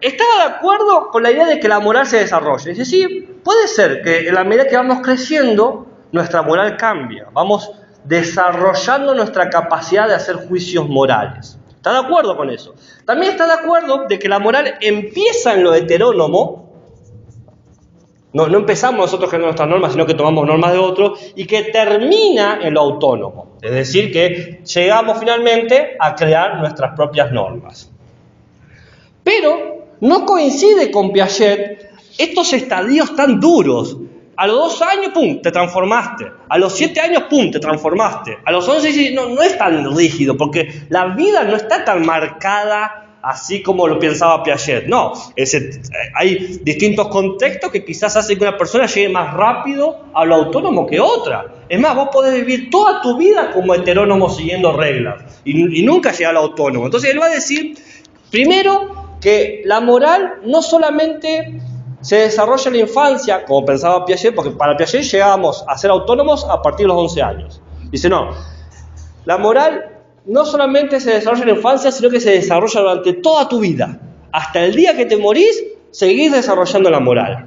Estaba de acuerdo con la idea de que la moral se desarrolle. Dice, sí, puede ser que en la medida que vamos creciendo, nuestra moral cambia. Vamos desarrollando nuestra capacidad de hacer juicios morales. ¿Está de acuerdo con eso? También está de acuerdo de que la moral empieza en lo heterónomo. No empezamos nosotros creando nuestras normas, sino que tomamos normas de otros, y que termina en lo autónomo. Es decir, que llegamos finalmente a crear nuestras propias normas. Pero no coincide con Piaget estos estadios tan duros. A los 2 años, pum, te transformaste. A los 7 años, pum, te transformaste. A los 11, no es tan rígido, porque la vida no está tan marcada así como lo pensaba Piaget. No, hay distintos contextos que quizás hacen que una persona llegue más rápido a lo autónomo que otra. Es más, vos podés vivir toda tu vida como heterónomo siguiendo reglas y nunca llegar al autónomo. Entonces él va a decir, primero, que la moral no solamente se desarrolla en la infancia, como pensaba Piaget, porque para Piaget llegábamos a ser autónomos a partir de los 11 años. Dice, no, la moral no solamente se desarrolla en la infancia, sino que se desarrolla durante toda tu vida. Hasta el día que te morís, seguís desarrollando la moral.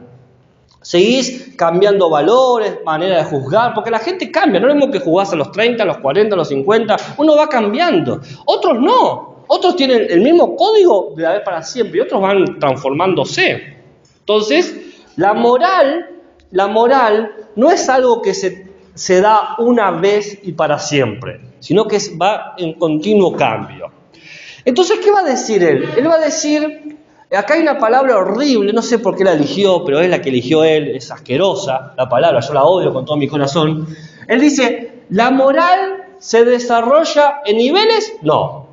Seguís cambiando valores, manera de juzgar, porque la gente cambia. No es lo mismo que jugás a los 30, a los 40, a los 50. Uno va cambiando. Otros no. Otros tienen el mismo código de la vez para siempre y otros van transformándose. Entonces, la moral no es algo que se da una vez y para siempre, sino que va en continuo cambio. Entonces, ¿qué va a decir él? Él va a decir, acá hay una palabra horrible, no sé por qué la eligió, pero es la que eligió él, es asquerosa la palabra, yo la odio con todo mi corazón. Él dice, ¿la moral se desarrolla en niveles? No.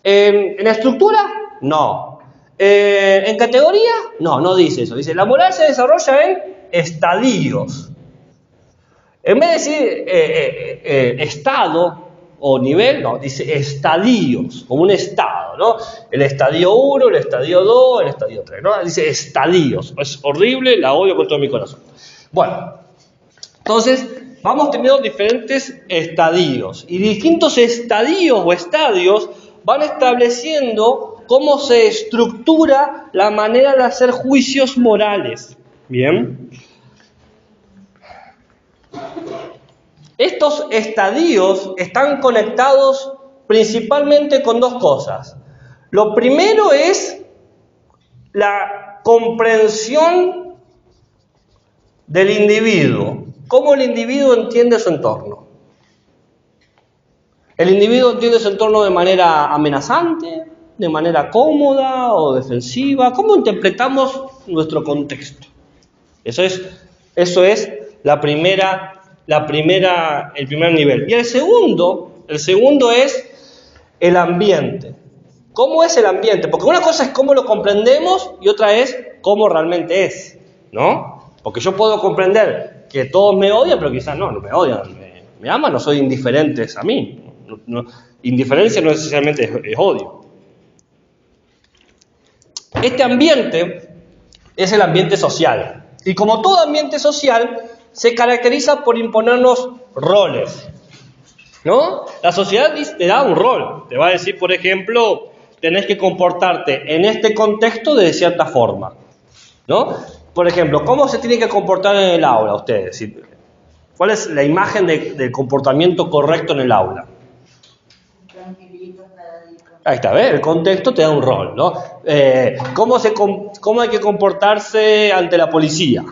¿En estructura? No. ¿En categoría? No dice eso. Dice, la moral se desarrolla en estadios. En vez de decir estado o nivel, no, dice estadios, como un estado, ¿no? El estadio 1, el estadio 2, el estadio 3, ¿no? Dice estadios. Es horrible, la odio con todo mi corazón. Bueno, entonces vamos teniendo diferentes estadios. Y distintos estadios o estadios van estableciendo cómo se estructura la manera de hacer juicios morales. Bien. Estos estadios están conectados principalmente con 2 cosas. Lo primero es la comprensión del individuo, cómo el individuo entiende su entorno. El individuo entiende su entorno de manera amenazante, de manera cómoda o defensiva. ¿Cómo interpretamos nuestro contexto? Eso es el primer nivel. Y el segundo es el ambiente. ¿Cómo es el ambiente? Porque una cosa es cómo lo comprendemos y otra es cómo realmente es, ¿no? Porque yo puedo comprender que todos me odian, pero quizás no me odian, me aman, no soy indiferentes a mí. Indiferencia no necesariamente es odio. Este ambiente es el ambiente social. Y como todo ambiente social, se caracteriza por imponernos roles, ¿no? La sociedad te da un rol. Te va a decir, por ejemplo, tenés que comportarte en este contexto de cierta forma, ¿no? Por ejemplo, ¿cómo se tiene que comportar en el aula ustedes? ¿Cuál es la imagen del comportamiento correcto en el aula? Tranquilito, paradito. Ahí está, ¿ves? El contexto te da un rol, ¿no? ¿Cómo hay que comportarse ante la policía?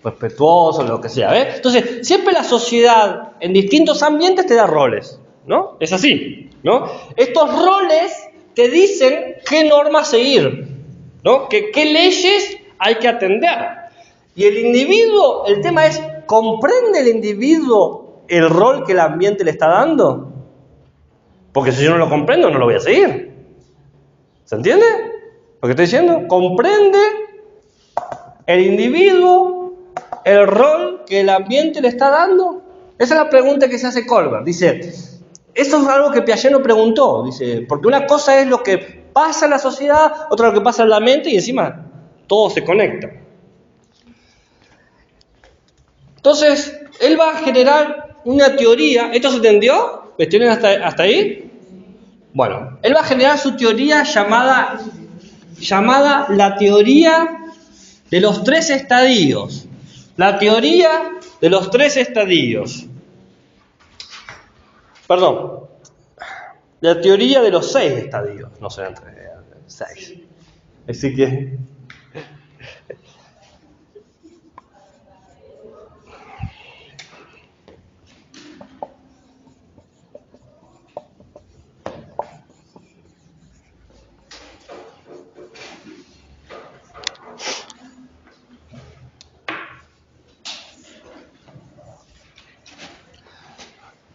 Respetuoso, lo que sea, ¿ves? Entonces, siempre la sociedad en distintos ambientes te da roles, ¿no? Es así, ¿no? Estos roles te dicen qué normas seguir, ¿no? ¿Qué leyes hay que atender? Y el individuo, el tema es, ¿comprende el individuo el rol que el ambiente le está dando? Porque si yo no lo comprendo, no lo voy a seguir. ¿Se entiende lo que estoy diciendo? ¿Comprende el individuo el rol que el ambiente le está dando? Esa es la pregunta que se hace Kohlberg. Dice, eso es algo que Piaget no preguntó. Dice, porque una cosa es lo que pasa en la sociedad, otra lo que pasa en la mente y encima todo se conecta. Entonces, él va a generar una teoría. ¿Esto se entendió? ¿Me tienen hasta ahí? Bueno, él va a generar su teoría llamada la teoría de los 3 estadios. La teoría de los 3 estadios. Perdón. La teoría de los 6 estadios. No sé, 6. Así que...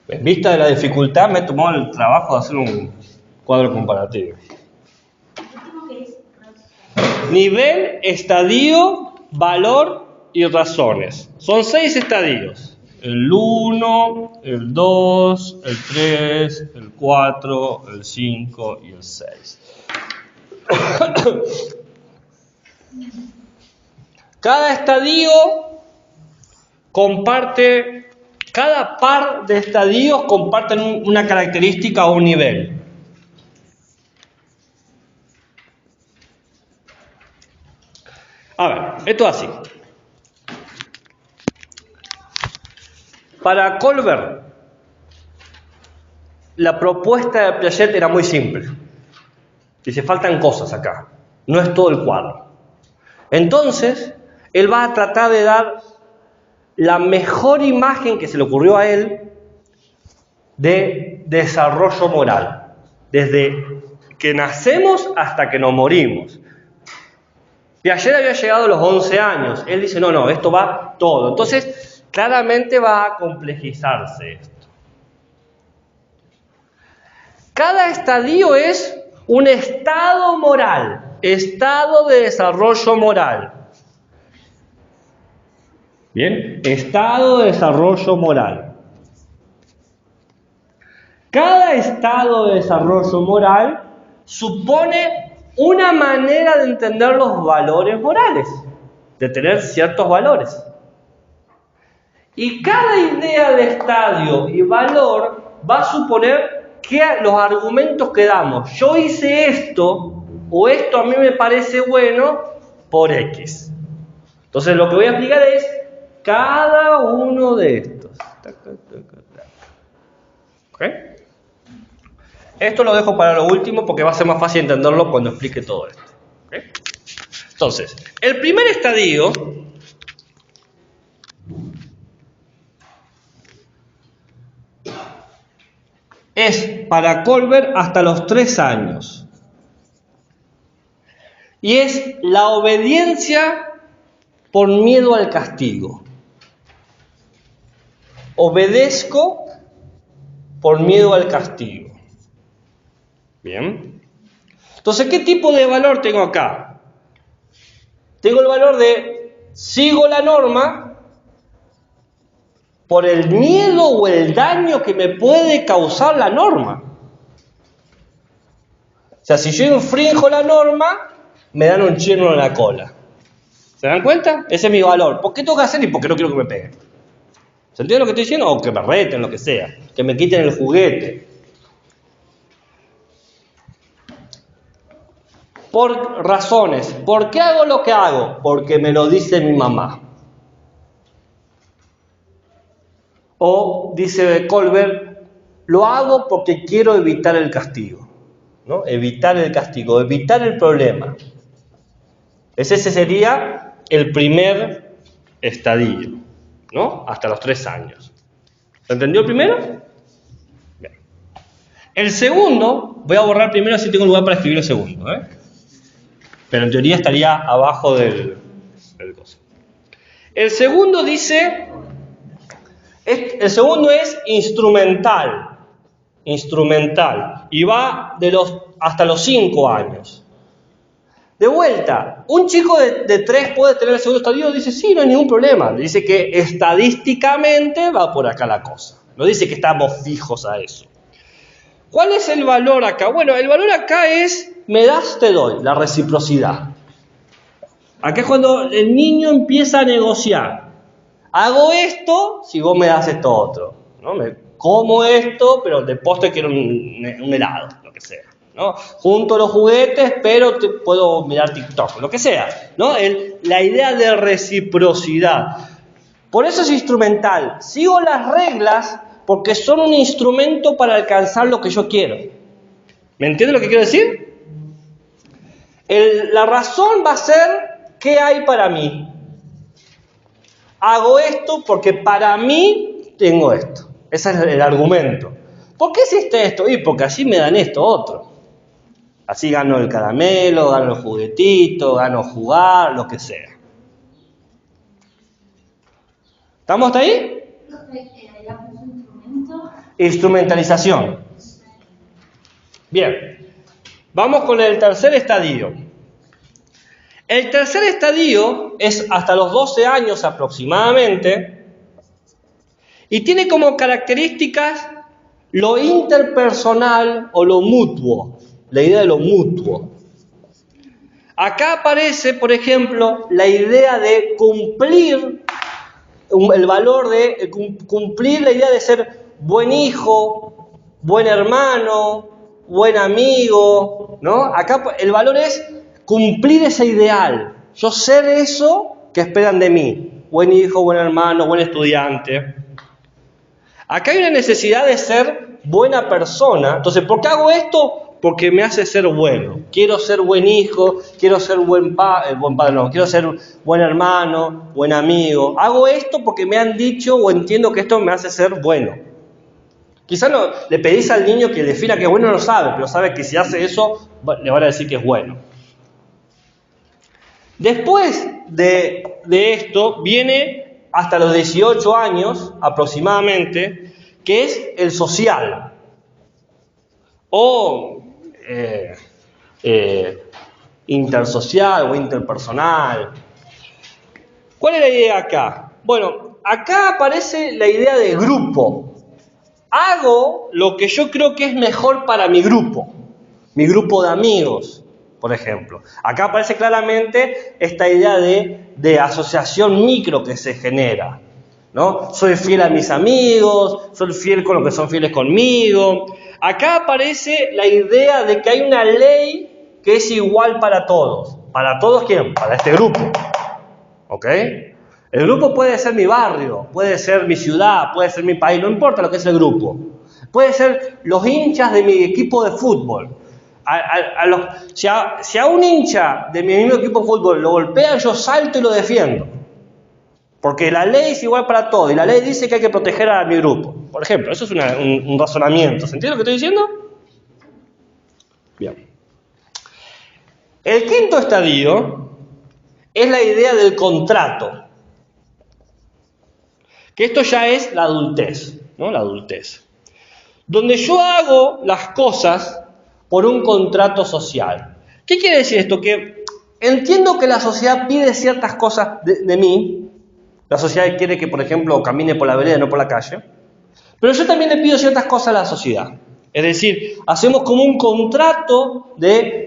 En vista de la dificultad, me he tomado el trabajo de hacer un cuadro comparativo. Nivel, estadio, valor y razones. Son 6 estadios. El 1, el 2, el 3, el 4, el 5 y el 6. Cada estadio comparte... Cada par de estadios comparten una característica o un nivel. A ver, esto es así. Para Kohlberg, la propuesta de Piaget era muy simple. Dice, faltan cosas acá. No es todo el cuadro. Entonces, él va a tratar de dar la mejor imagen que se le ocurrió a él de desarrollo moral, desde que nacemos hasta que nos morimos. Piaget había llegado a los 11 años, él dice, no, esto va todo. Entonces, claramente va a complejizarse esto. Cada estadio es un estado moral, estado de desarrollo moral. Bien, estado de desarrollo moral. Cada estado de desarrollo moral supone una manera de entender los valores morales, de tener ciertos valores. Y cada idea de estadio y valor va a suponer que los argumentos que damos, yo hice esto, o esto a mí me parece bueno, por X. Entonces lo que voy a explicar es cada uno de estos. ¿Ok? Esto lo dejo para lo último porque va a ser más fácil entenderlo cuando explique todo esto. ¿Ok? Entonces, el primer estadio es para Kohlberg hasta los 3 años. Y es la obediencia por miedo al castigo. Obedezco por miedo al castigo. Bien. Entonces, ¿qué tipo de valor tengo acá? Tengo el valor de sigo la norma por el miedo o el daño que me puede causar la norma. O sea, si yo infrinjo la norma, me dan un chirno en la cola. ¿Se dan cuenta? Ese es mi valor. ¿Por qué tengo que hacer y por qué no quiero que me peguen? ¿Se entiende lo que estoy diciendo? O que me reten, lo que sea. Que me quiten el juguete. Por razones. ¿Por qué hago lo que hago? Porque me lo dice mi mamá. O, dice Colbert, lo hago porque quiero evitar el castigo. ¿No? Evitar el castigo, evitar el problema. Ese sería el primer estadio, ¿no? Hasta los 3 años. ¿Se entendió el primero? Bien. El segundo, voy a borrar primero así tengo lugar para escribir el segundo, ¿eh? Pero en teoría estaría abajo del coso. El segundo dice, el segundo es instrumental, y va hasta los 5 años. De vuelta, un chico de 3 puede tener el segundo estadio, dice, sí, no hay ningún problema. Dice que estadísticamente va por acá la cosa. No dice que estamos fijos a eso. ¿Cuál es el valor acá? Bueno, el valor acá es, me das, te doy, la reciprocidad. Acá es cuando el niño empieza a negociar. Hago esto si vos me das esto otro. ¿No? Me como esto, pero de postre quiero un helado, lo que sea. ¿No? Junto los juguetes, pero puedo mirar TikTok, lo que sea, ¿no? La idea de reciprocidad. Por eso es instrumental. Sigo las reglas porque son un instrumento para alcanzar lo que yo quiero. ¿Me entiendes lo que quiero decir? La razón va a ser ¿qué hay para mí? Hago esto porque para mí tengo esto. Ese es el argumento. ¿Por qué existe esto? Y porque así me dan esto otro. Así gano el caramelo, gano el juguetito, gano jugar, lo que sea. ¿Estamos hasta ahí? Instrumentalización. Bien. Vamos con el tercer estadio. El tercer estadio es hasta los 12 años aproximadamente y tiene como características lo interpersonal o lo mutuo. La idea de lo mutuo. Acá aparece, por ejemplo, la idea de cumplir, el valor de cumplir la idea de ser buen hijo, buen hermano, buen amigo, ¿no? Acá el valor es cumplir ese ideal. Yo ser eso que esperan de mí. Buen hijo, buen hermano, buen estudiante. Acá hay una necesidad de ser buena persona. Entonces, ¿por qué hago esto? Porque me hace ser bueno. Quiero ser buen hijo, quiero ser buen padre, no, quiero ser buen hermano, buen amigo. Hago esto porque me han dicho o entiendo que esto me hace ser bueno. Quizás no, le pedís al niño que defina que es bueno, no lo sabe, pero sabe que si hace eso, le van a decir que es bueno. Después de esto, viene hasta los 18 años aproximadamente, que es el social. O intersocial o interpersonal. ¿Cuál es la idea acá? Bueno, acá aparece la idea de grupo. Hago lo que yo creo que es mejor para mi grupo de amigos, por ejemplo. Acá aparece claramente esta idea de asociación micro que se genera, ¿no? Soy fiel a mis amigos, soy fiel con los que son fieles conmigo. Acá aparece la idea de que hay una ley que es igual para todos. ¿Para todos quién? Para este grupo. ¿Ok? El grupo puede ser mi barrio, puede ser mi ciudad, puede ser mi país, no importa lo que es el grupo. Puede ser los hinchas de mi equipo de fútbol. Si a un hincha de mi mismo equipo de fútbol lo golpean, yo salto y lo defiendo. Porque la ley es igual para todos y la ley dice que hay que proteger a mi grupo. Por ejemplo, eso es un razonamiento. ¿Se entiende lo que estoy diciendo? Bien. El quinto estadio es la idea del contrato, que esto ya es la adultez, ¿no? La adultez. Donde yo hago las cosas por un contrato social. ¿Qué quiere decir esto? Que entiendo que la sociedad pide ciertas cosas de mí. La sociedad quiere que, por ejemplo, camine por la vereda, no por la calle. Pero yo también le pido ciertas cosas a la sociedad. Es decir, hacemos como un contrato de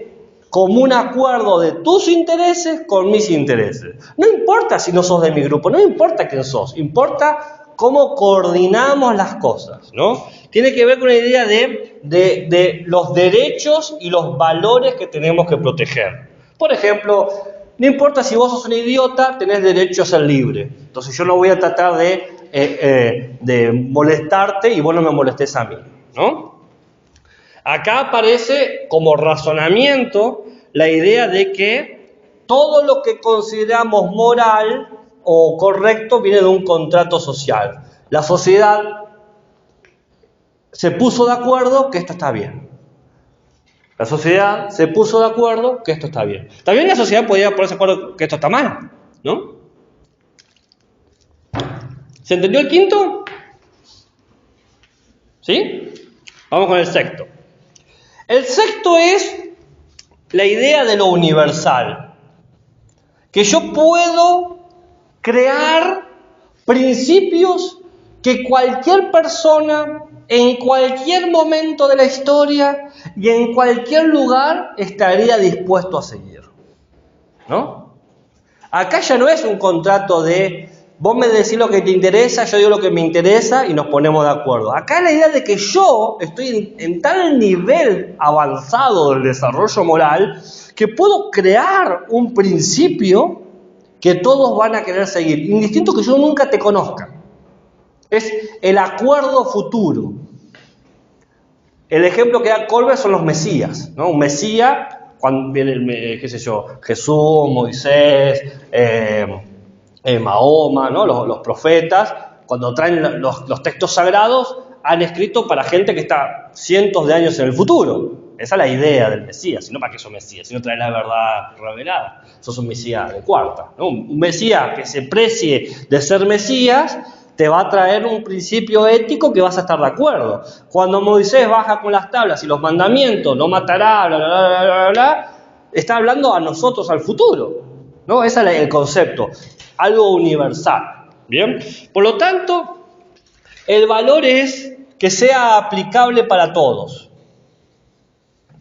común acuerdo de tus intereses con mis intereses. No importa si no sos de mi grupo, no importa quién sos, importa cómo coordinamos las cosas, ¿no? Tiene que ver con la idea de los derechos y los valores que tenemos que proteger. Por ejemplo, no importa si vos sos un idiota, tenés derecho a ser libre. Entonces yo no voy a tratar de molestarte y vos no me molestés a mí, ¿no? Acá aparece como razonamiento la idea de que todo lo que consideramos moral o correcto viene de un contrato social. La sociedad se puso de acuerdo que esto está bien. La sociedad se puso de acuerdo que esto está bien. También la sociedad podría ponerse de acuerdo que esto está mal, ¿no? ¿Se entendió el quinto? ¿Sí? Vamos con el sexto. El sexto es la idea de lo universal. Que yo puedo crear principios que cualquier persona en cualquier momento de la historia y en cualquier lugar estaría dispuesto a seguir, ¿no? Acá ya no es un contrato de vos me decís lo que te interesa, yo digo lo que me interesa y nos ponemos de acuerdo. Acá es la idea de que yo estoy en tal nivel avanzado del desarrollo moral que puedo crear un principio que todos van a querer seguir, indistinto que yo nunca te conozca. Es el acuerdo futuro. El ejemplo que da Colbert son los mesías, ¿no? Un mesías, cuando viene, Jesús, Moisés, Mahoma, ¿no? Los profetas, cuando traen los textos sagrados, han escrito para gente que está cientos de años en el futuro. Esa es la idea del Mesías, si no, ¿para qué sos Mesías? Si no traes la verdad revelada, sos un Mesías de cuarta, ¿no? Un Mesías que se precie de ser Mesías te va a traer un principio ético que vas a estar de acuerdo. Cuando Moisés baja con las tablas y los mandamientos, no matará, bla, bla, bla, bla, bla, está hablando a nosotros, al futuro, ¿no? Ese es el concepto, algo universal, ¿bien? Por lo tanto, el valor es que sea aplicable para todos.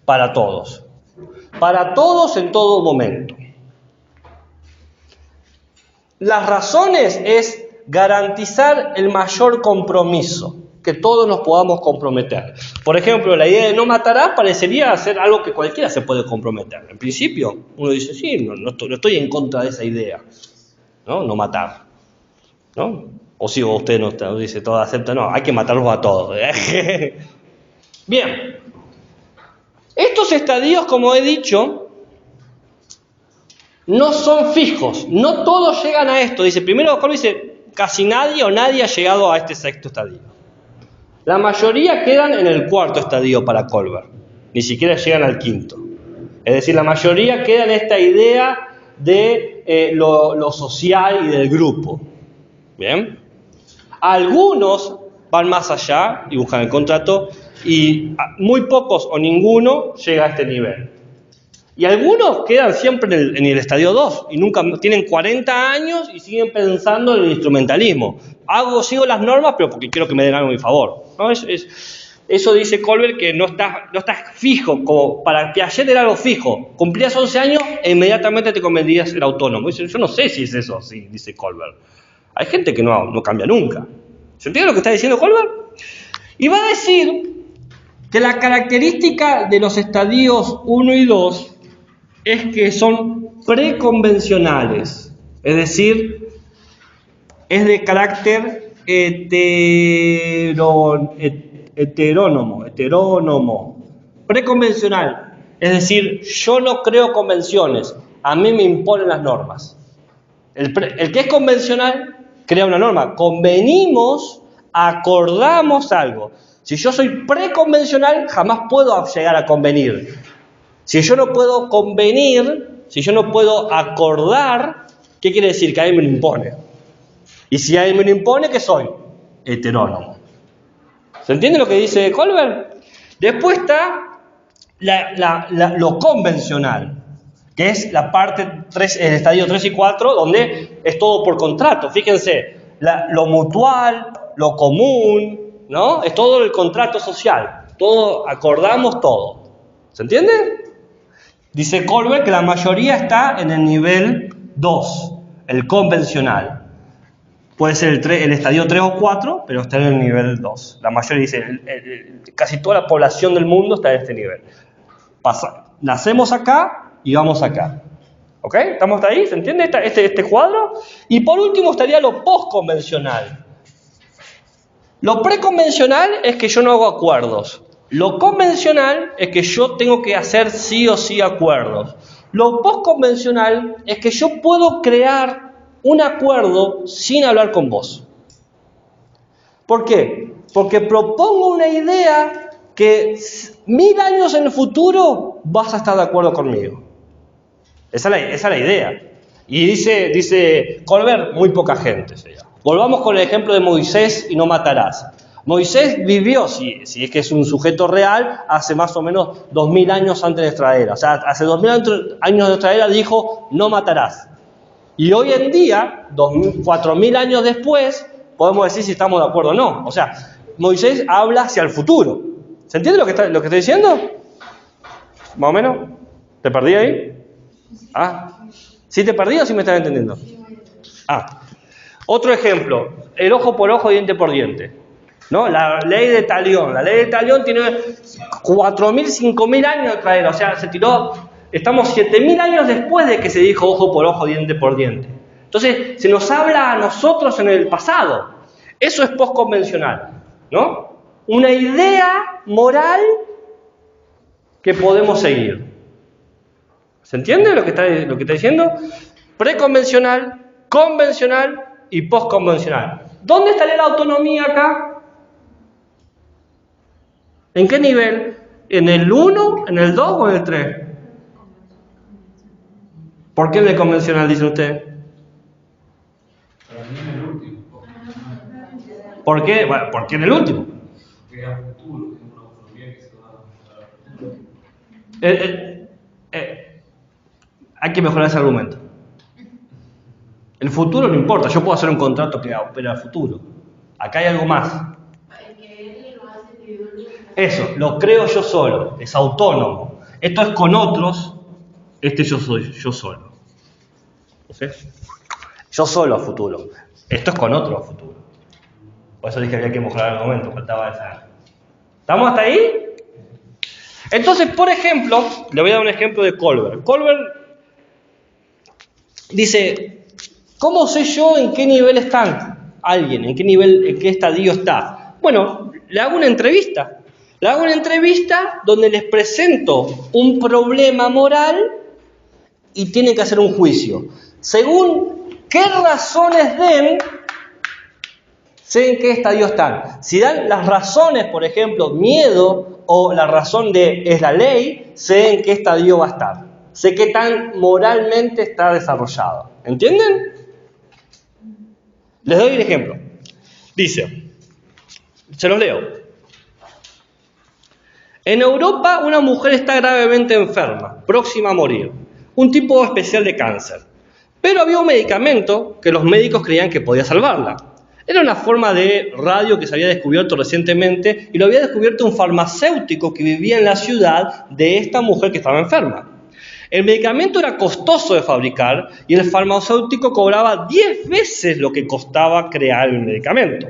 Para todos. Para todos en todo momento. Las razones es garantizar el mayor compromiso, que todos nos podamos comprometer. Por ejemplo, la idea de no matará parecería ser algo que cualquiera se puede comprometer. En principio, uno dice, sí, no estoy en contra de esa idea, no matar, ¿no? O si usted no dice, todo acepta, no, hay que matarlos a todos. Bien, estos estadios, como he dicho, no son fijos, no todos llegan a esto. Dice, primero Colbert dice, casi nadie o nadie ha llegado a este sexto estadio. La mayoría quedan en el cuarto estadio para Colbert, ni siquiera llegan al quinto. Es decir, la mayoría queda en esta idea de lo social y del grupo. Bien. Algunos van más allá y buscan el contrato y muy pocos o ninguno llega a este nivel. Y algunos quedan siempre en el estadio 2 y nunca tienen 40 años y siguen pensando en el instrumentalismo. Sigo las normas, pero porque quiero que me den algo a mi favor, ¿no? Eso dice Colbert, que no estás fijo, como para Piaget era algo fijo. Cumplías 11 años e inmediatamente te convendría ser autónomo. Dice, yo no sé si es eso así, dice Colbert. Hay gente que no cambia nunca. ¿Se entiende lo que está diciendo Colbert? Y va a decir que la característica de los estadios 1 y 2 es que son preconvencionales, es decir, es de carácter heterónomo, preconvencional, es decir, yo no creo convenciones, a mí me imponen las normas. El que es convencional crea una norma, convenimos, acordamos algo. Si yo soy preconvencional, jamás puedo llegar a convenir. Si yo no puedo convenir, si yo no puedo acordar, ¿qué quiere decir? Que alguien me lo impone. Y si alguien me lo impone, ¿qué soy? Heterónomo. ¿Se entiende lo que dice Colbert? Después está lo convencional, que es la parte 3, el estadio 3 y 4, donde es todo por contrato. Fíjense, lo mutual, lo común, ¿no? Es todo el contrato social. Todo, acordamos todo. ¿Se entiende? Dice Colbert que la mayoría está en el nivel 2, el convencional. Puede ser el estadio 3 o 4, pero está en el nivel 2. La mayoría dice, casi toda la población del mundo está en este nivel. Nacemos acá y vamos acá. ¿Ok? ¿Estamos ahí? ¿Se entiende este cuadro? Y por último estaría lo postconvencional. Lo preconvencional es que yo no hago acuerdos. Lo convencional es que yo tengo que hacer sí o sí acuerdos. Lo postconvencional es que yo puedo crear un acuerdo sin hablar con vos. ¿Por qué? Porque propongo una idea que 1000 años en el futuro vas a estar de acuerdo conmigo. Esa es la idea. Y dice Colbert, muy poca gente. Volvamos con el ejemplo de Moisés y no matarás. Moisés vivió, si es que es un sujeto real, hace más o menos 2000 años antes de nuestra era. O sea, hace 2000 años de nuestra era dijo, no matarás. Y hoy en día, 4000 años después, podemos decir si estamos de acuerdo o no. O sea, Moisés habla hacia el futuro. ¿Se entiende lo que estoy diciendo? ¿Más o menos? ¿Te perdí ahí? ¿Sí te perdí o sí me estás entendiendo? Otro ejemplo, el ojo por ojo, diente por diente. ¿No? La ley de Talión. La ley de Talión tiene 4000, 5000 años de traer. O sea, se tiró. Estamos 7000 años después de que se dijo ojo por ojo, diente por diente. Entonces, se nos habla a nosotros en el pasado. Eso es postconvencional, ¿no? Una idea moral que podemos seguir. ¿Se entiende lo que está diciendo? Preconvencional, convencional y postconvencional. ¿Dónde estaría la autonomía acá? ¿En qué nivel? ¿En el 1, en el 2 o en el 3? ¿Por qué en el convencional, dice usted? Para mí en el último. ¿Por qué? Bueno, ¿por qué en el último? Porque es a futuro, tiene una autonomía que se va a futuro. Hay que mejorar ese argumento. El futuro no importa, yo puedo hacer un contrato que opera al futuro. Acá hay algo más. Eso, lo creo yo solo, es autónomo. Esto es con otros, yo soy yo solo. ¿Sí? Yo solo a futuro. Esto es con otro a futuro. Por eso dije que había que mejorar el argumento, faltaba esa. ¿Estamos hasta ahí? Entonces, por ejemplo, le voy a dar un ejemplo de Colbert. Colbert dice, ¿cómo sé yo en qué nivel está alguien? ¿En qué estadio está? Bueno, le hago una entrevista. Le hago una entrevista donde les presento un problema moral y tienen que hacer un juicio. Según qué razones den, sé en qué estadio están. Si dan las razones, por ejemplo, miedo o la razón es la ley, sé en qué estadio va a estar. Sé qué tan moralmente está desarrollado. ¿Entienden? Les doy un ejemplo. Dice, se los leo. En Europa, una mujer está gravemente enferma, próxima a morir. Un tipo especial de cáncer. Pero había un medicamento que los médicos creían que podía salvarla. Era una forma de radio que se había descubierto recientemente y lo había descubierto un farmacéutico que vivía en la ciudad de esta mujer que estaba enferma. El medicamento era costoso de fabricar y el farmacéutico cobraba 10 veces lo que costaba crear el medicamento.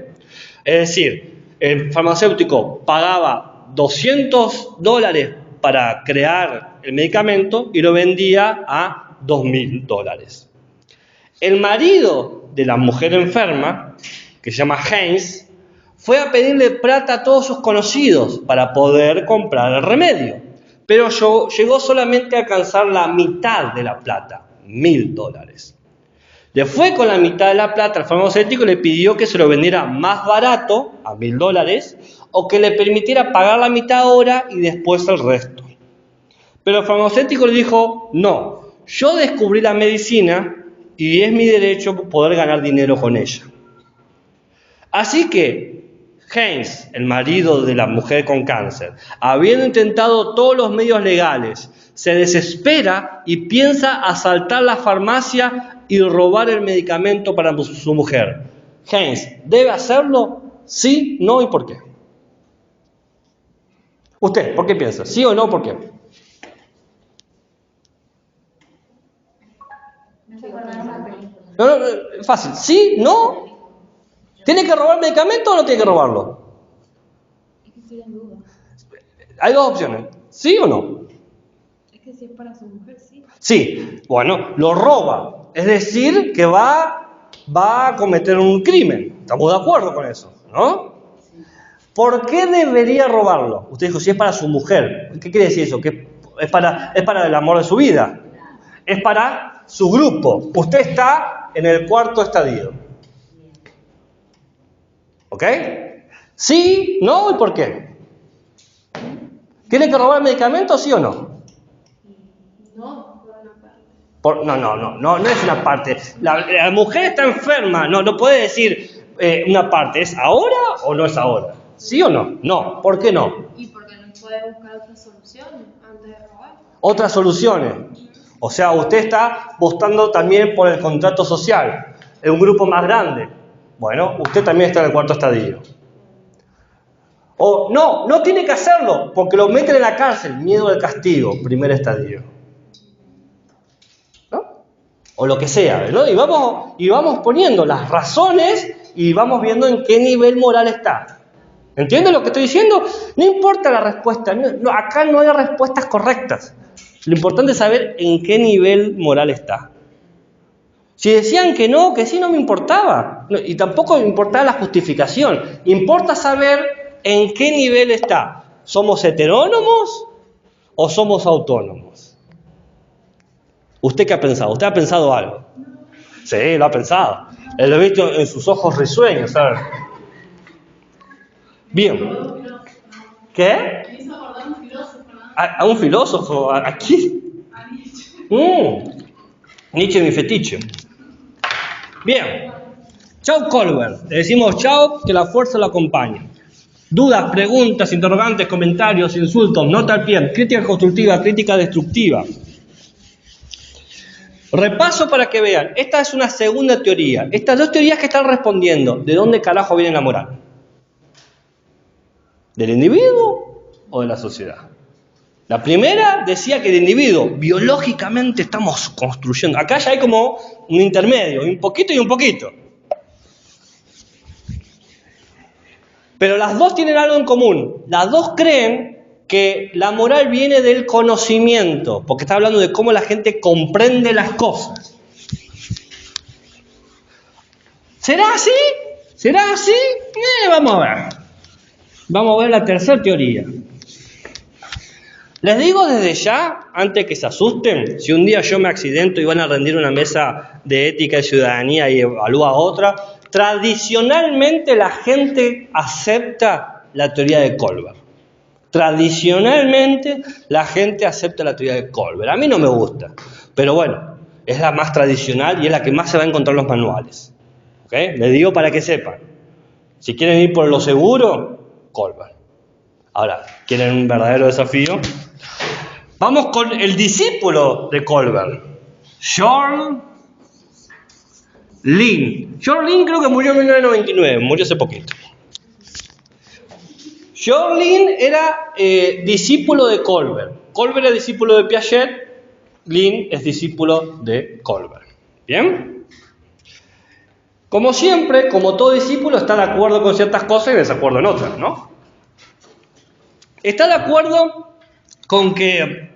Es decir, el farmacéutico pagaba $200 para crear el medicamento y lo vendía a $2000. El marido de la mujer enferma, que se llama Heinz, fue a pedirle plata a todos sus conocidos para poder comprar el remedio. Pero llegó solamente a alcanzar la mitad de la plata, $1000. Le fue con la mitad de la plata al farmacéutico y le pidió que se lo vendiera más barato, a $1000, o que le permitiera pagar la mitad ahora y después el resto. Pero el farmacéutico le dijo, no, yo descubrí la medicina y es mi derecho poder ganar dinero con ella. Así que Heinz, el marido de la mujer con cáncer, habiendo intentado todos los medios legales, se desespera y piensa asaltar la farmacia y robar el medicamento para su mujer. Heinz, ¿debe hacerlo? ¿Sí, no y por qué? Usted, ¿por qué piensa? ¿Sí o no? ¿Por qué? No, fácil. ¿Sí? ¿No? ¿Tiene que robar el medicamento o no tiene que robarlo? Es que estoy en duda. Hay dos opciones. ¿Sí o no? Es que si es para su mujer, sí. Sí. Bueno, lo roba. Es decir, que va a cometer un crimen. Estamos de acuerdo con eso, ¿no? ¿Por qué debería robarlo? Usted dijo, si es para su mujer. ¿Qué quiere decir eso? Que es para el amor de su vida. Es para su grupo. Usted está en el cuarto estadio. ¿Ok? ¿Sí? ¿No? ¿Y por qué? ¿Tiene que robar el medicamento, sí o no? No, por una parte. No es una parte. La mujer está enferma, no puede decir una parte. ¿Es ahora o no es ahora? ¿Sí o no? No. ¿Por qué no? Y porque no puede buscar otras soluciones antes de robar. Otras soluciones. O sea, usted está buscando también por el contrato social, en un grupo más grande. Bueno, usted también está en el cuarto estadio. O no tiene que hacerlo, porque lo meten en la cárcel, miedo al castigo, primer estadio. ¿No? O lo que sea, ¿no? Y vamos poniendo las razones y vamos viendo en qué nivel moral está. ¿Entienden lo que estoy diciendo? No importa la respuesta, acá no hay respuestas correctas. Lo importante es saber en qué nivel moral está. Si decían que sí, no me importaba. Y tampoco me importaba la justificación. Importa saber en qué nivel está. ¿Somos heterónomos o somos autónomos? ¿Usted qué ha pensado? ¿Usted ha pensado algo? Sí, lo ha pensado. Lo he visto en sus ojos risueños, ¿sabes? Bien. ¿Qué? ¿A un filósofo? ¿A quién? Nietzsche, mi fetiche. Bien. Chau, Colbert. Le decimos chau, que la fuerza lo acompañe. Dudas, preguntas, interrogantes, comentarios, insultos, nota al pie, crítica constructiva, crítica destructiva. Repaso para que vean. Esta es una segunda teoría. Estas dos teorías que están respondiendo. ¿De dónde carajo viene la moral? ¿Del individuo o de la sociedad? La primera decía que el individuo, biológicamente estamos construyendo. Acá ya hay como un intermedio, un poquito y un poquito. Pero las dos tienen algo en común. Las dos creen que la moral viene del conocimiento, porque está hablando de cómo la gente comprende las cosas. ¿Será así? ¿Será así? Vamos a ver. Vamos a ver la tercera teoría. Les digo desde ya, antes que se asusten, si un día yo me accidento y van a rendir una mesa de ética y ciudadanía y evalúa otra, tradicionalmente la gente acepta la teoría de Colbert. Tradicionalmente la gente acepta la teoría de Colbert. A mí no me gusta, pero bueno, es la más tradicional y es la que más se va a encontrar en los manuales. ¿Okay? Les digo para que sepan. Si quieren ir por lo seguro, Colbert. Ahora, ¿quieren un verdadero desafío? Vamos con el discípulo de Colbert, George Lynn. George Lynn creo que murió en 1999, murió hace poquito. George Lynn era discípulo de Colbert. Colbert era discípulo de Piaget, Lynn es discípulo de Colbert. ¿Bien? Como siempre, como todo discípulo, está de acuerdo con ciertas cosas y de desacuerdo en otras, ¿no? Está de acuerdo con que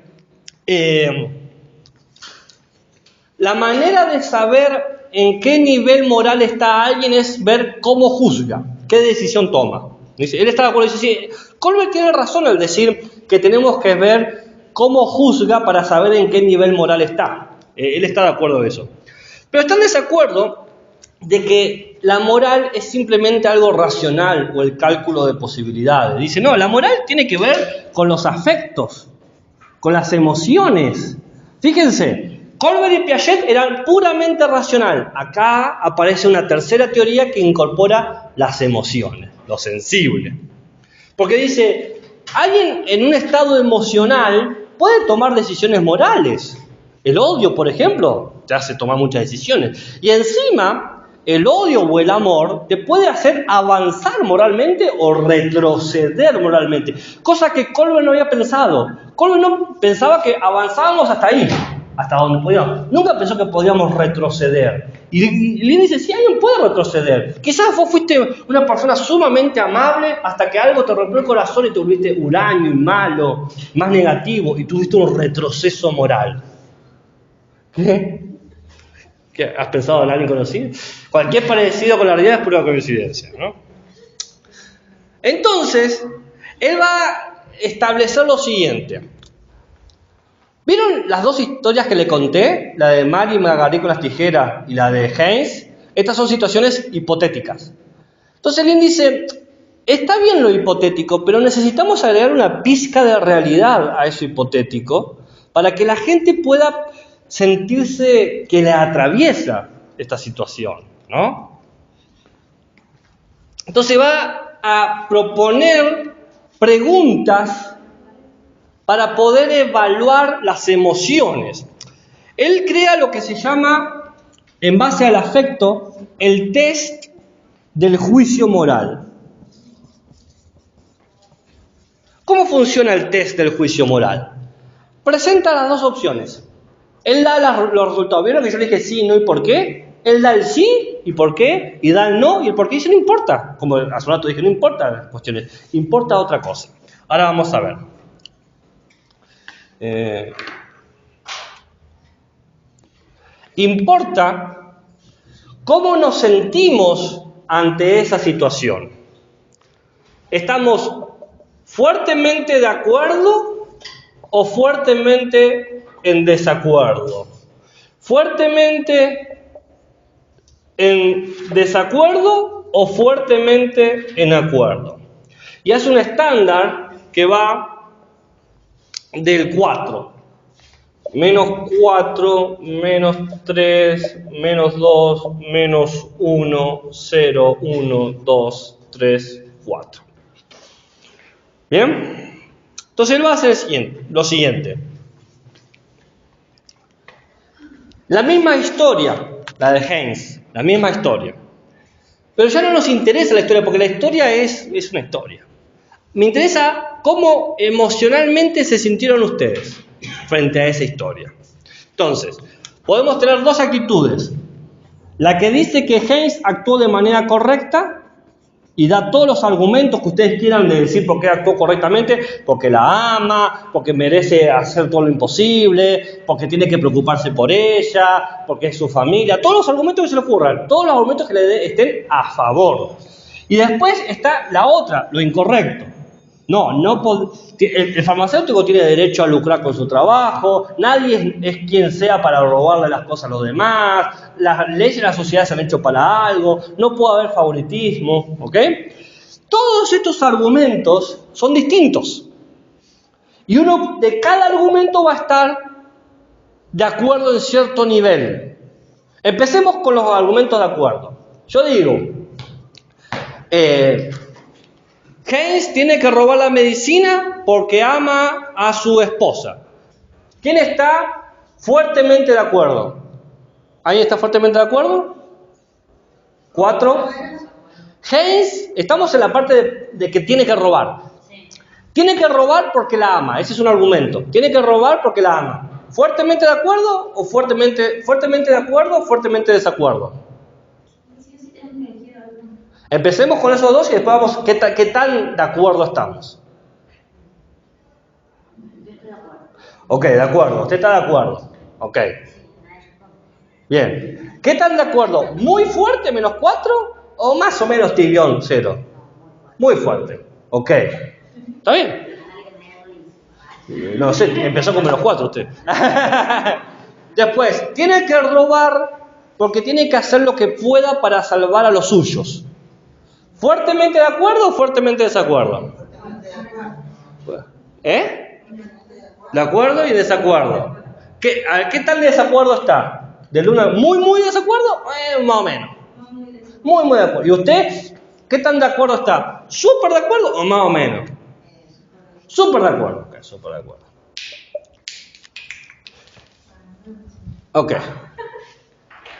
la manera de saber en qué nivel moral está alguien es ver cómo juzga, qué decisión toma. Dice, él está de acuerdo, dice, sí, Colbert tiene razón al decir que tenemos que ver cómo juzga para saber en qué nivel moral está. Él está de acuerdo en eso. Pero está en desacuerdo de que la moral es simplemente algo racional o el cálculo de posibilidades. Dice, no, la moral tiene que ver con los afectos. con las emociones. Fíjense, Colbert y Piaget eran puramente racional. Acá aparece una tercera teoría que incorpora las emociones, lo sensible. Porque dice, alguien en un estado emocional puede tomar decisiones morales. El odio, por ejemplo, te hace tomar muchas decisiones. Y encima, el odio o el amor te puede hacer avanzar moralmente o retroceder moralmente. Cosa que Colbert no había pensado. Colbert no pensaba que avanzábamos hasta ahí, hasta donde podíamos. Nunca pensó que podíamos retroceder. Y Lynn dice, sí, alguien puede retroceder. Quizás vos fuiste una persona sumamente amable hasta que algo te rompió el corazón y te volviste huraño y malo, más negativo, y tuviste un retroceso moral. ¿Qué? ¿Has pensado en alguien conocido? Cualquier parecido con la realidad es pura coincidencia, ¿no? Entonces, él va a establecer lo siguiente. ¿Vieron las dos historias que le conté? La de Mary y Margarit con las tijeras y la de Heinz. Estas son situaciones hipotéticas. Entonces Lynn dice, está bien lo hipotético, pero necesitamos agregar una pizca de realidad a eso hipotético para que la gente pueda sentirse que le atraviesa esta situación, ¿no? Entonces va a proponer preguntas para poder evaluar las emociones. Él crea lo que se llama, en base al afecto, el test del juicio moral. ¿Cómo funciona el test del juicio moral? Presenta las dos opciones. Él da los resultados. ¿Vieron que yo le dije sí, no y por qué? Él da el sí y por qué, y da el no y el por qué dice no importa. Como hace un rato dije, no importa las cuestiones, importa otra cosa. Ahora vamos a ver. Importa cómo nos sentimos ante esa situación. ¿Estamos fuertemente de acuerdo o fuertemente en desacuerdo? ¿Fuertemente en desacuerdo o fuertemente en acuerdo? Y hace un estándar que va del 4. Menos 4, menos 3, menos 2, menos 1, 0, 1, 2, 3, 4. ¿Bien? Entonces él va a hacer lo siguiente. La misma historia, la de Heinz, la misma historia. Pero ya no nos interesa la historia, porque la historia es una historia. Me interesa cómo emocionalmente se sintieron ustedes frente a esa historia. Entonces, podemos tener dos actitudes. La que dice que Heinz actuó de manera correcta y da todos los argumentos que ustedes quieran de decir por qué actuó correctamente, porque la ama, porque merece hacer todo lo imposible, porque tiene que preocuparse por ella, porque es su familia, todos los argumentos que se le ocurran, todos los argumentos que le estén a favor. Y después está la otra, lo incorrecto. El farmacéutico tiene derecho a lucrar con su trabajo, nadie es quien sea para robarle las cosas a los demás, las leyes de la sociedad se han hecho para algo, no puede haber favoritismo, ¿ok? Todos estos argumentos son distintos. Y uno de cada argumento va a estar de acuerdo en cierto nivel. Empecemos con los argumentos de acuerdo. Yo digo, Heinz tiene que robar la medicina porque ama a su esposa. ¿Quién está fuertemente de acuerdo? ¿Alguien está fuertemente de acuerdo? 4. Heinz, estamos en la parte de que tiene que robar. Tiene que robar porque la ama, ese es un argumento. Tiene que robar porque la ama. ¿Fuertemente de acuerdo o fuertemente de acuerdo o fuertemente de desacuerdo? Empecemos con esos dos y después vamos, ¿qué tan de acuerdo estamos? Ok, de acuerdo. ¿Usted está de acuerdo? Ok. Bien. ¿Qué tan de acuerdo? ¿Muy fuerte, menos 4? ¿O más o menos tibión, 0? Muy fuerte. Ok. ¿Está bien? No sé, empezó con menos 4 usted. Después, tiene que robar porque tiene que hacer lo que pueda para salvar a los suyos. ¿Fuertemente de acuerdo o fuertemente de desacuerdo? ¿De acuerdo y desacuerdo? A ver, ¿qué tal de desacuerdo está? ¿Del 1 muy desacuerdo? Más o menos. Muy de acuerdo. ¿Y usted qué tan de acuerdo está? ¿Súper de acuerdo o más o menos? Súper de acuerdo. Ok, súper de acuerdo. Ok.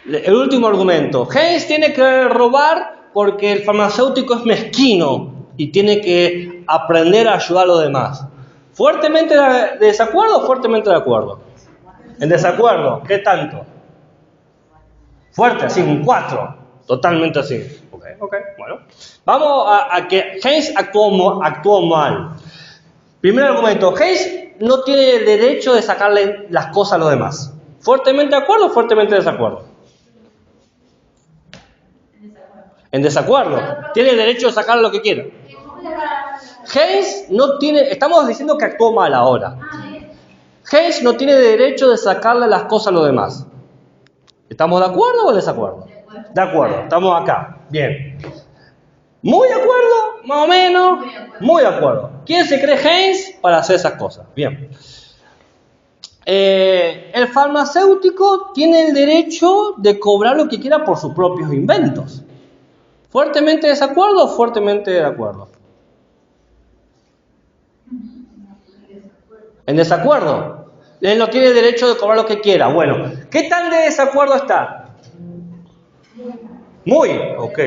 El último argumento. Haynes tiene que robar porque el farmacéutico es mezquino y tiene que aprender a ayudar a los demás. ¿Fuertemente de desacuerdo o fuertemente de acuerdo? En desacuerdo. ¿Qué tanto? Fuerte, así, un 4. Totalmente así. Ok, bueno. Vamos a que Haynes actuó mal. Primer argumento. Haynes no tiene el derecho de sacarle las cosas a los demás. ¿Fuertemente de acuerdo o fuertemente de desacuerdo? En desacuerdo. Tiene el derecho de sacar lo que quiera. Haynes no tiene... Estamos diciendo que actuó mal ahora. Haynes no tiene derecho de sacarle las cosas a los demás. ¿Estamos de acuerdo o en desacuerdo? De acuerdo, estamos acá. Bien. ¿Muy de acuerdo? Más o menos. Muy de acuerdo. ¿Quién se cree Haynes para hacer esas cosas? Bien. El farmacéutico tiene el derecho de cobrar lo que quiera por sus propios inventos. ¿Fuertemente de desacuerdo o fuertemente de acuerdo? En desacuerdo. Él no tiene el derecho de cobrar lo que quiera. Bueno, ¿qué tan de desacuerdo está? Muy. Ok.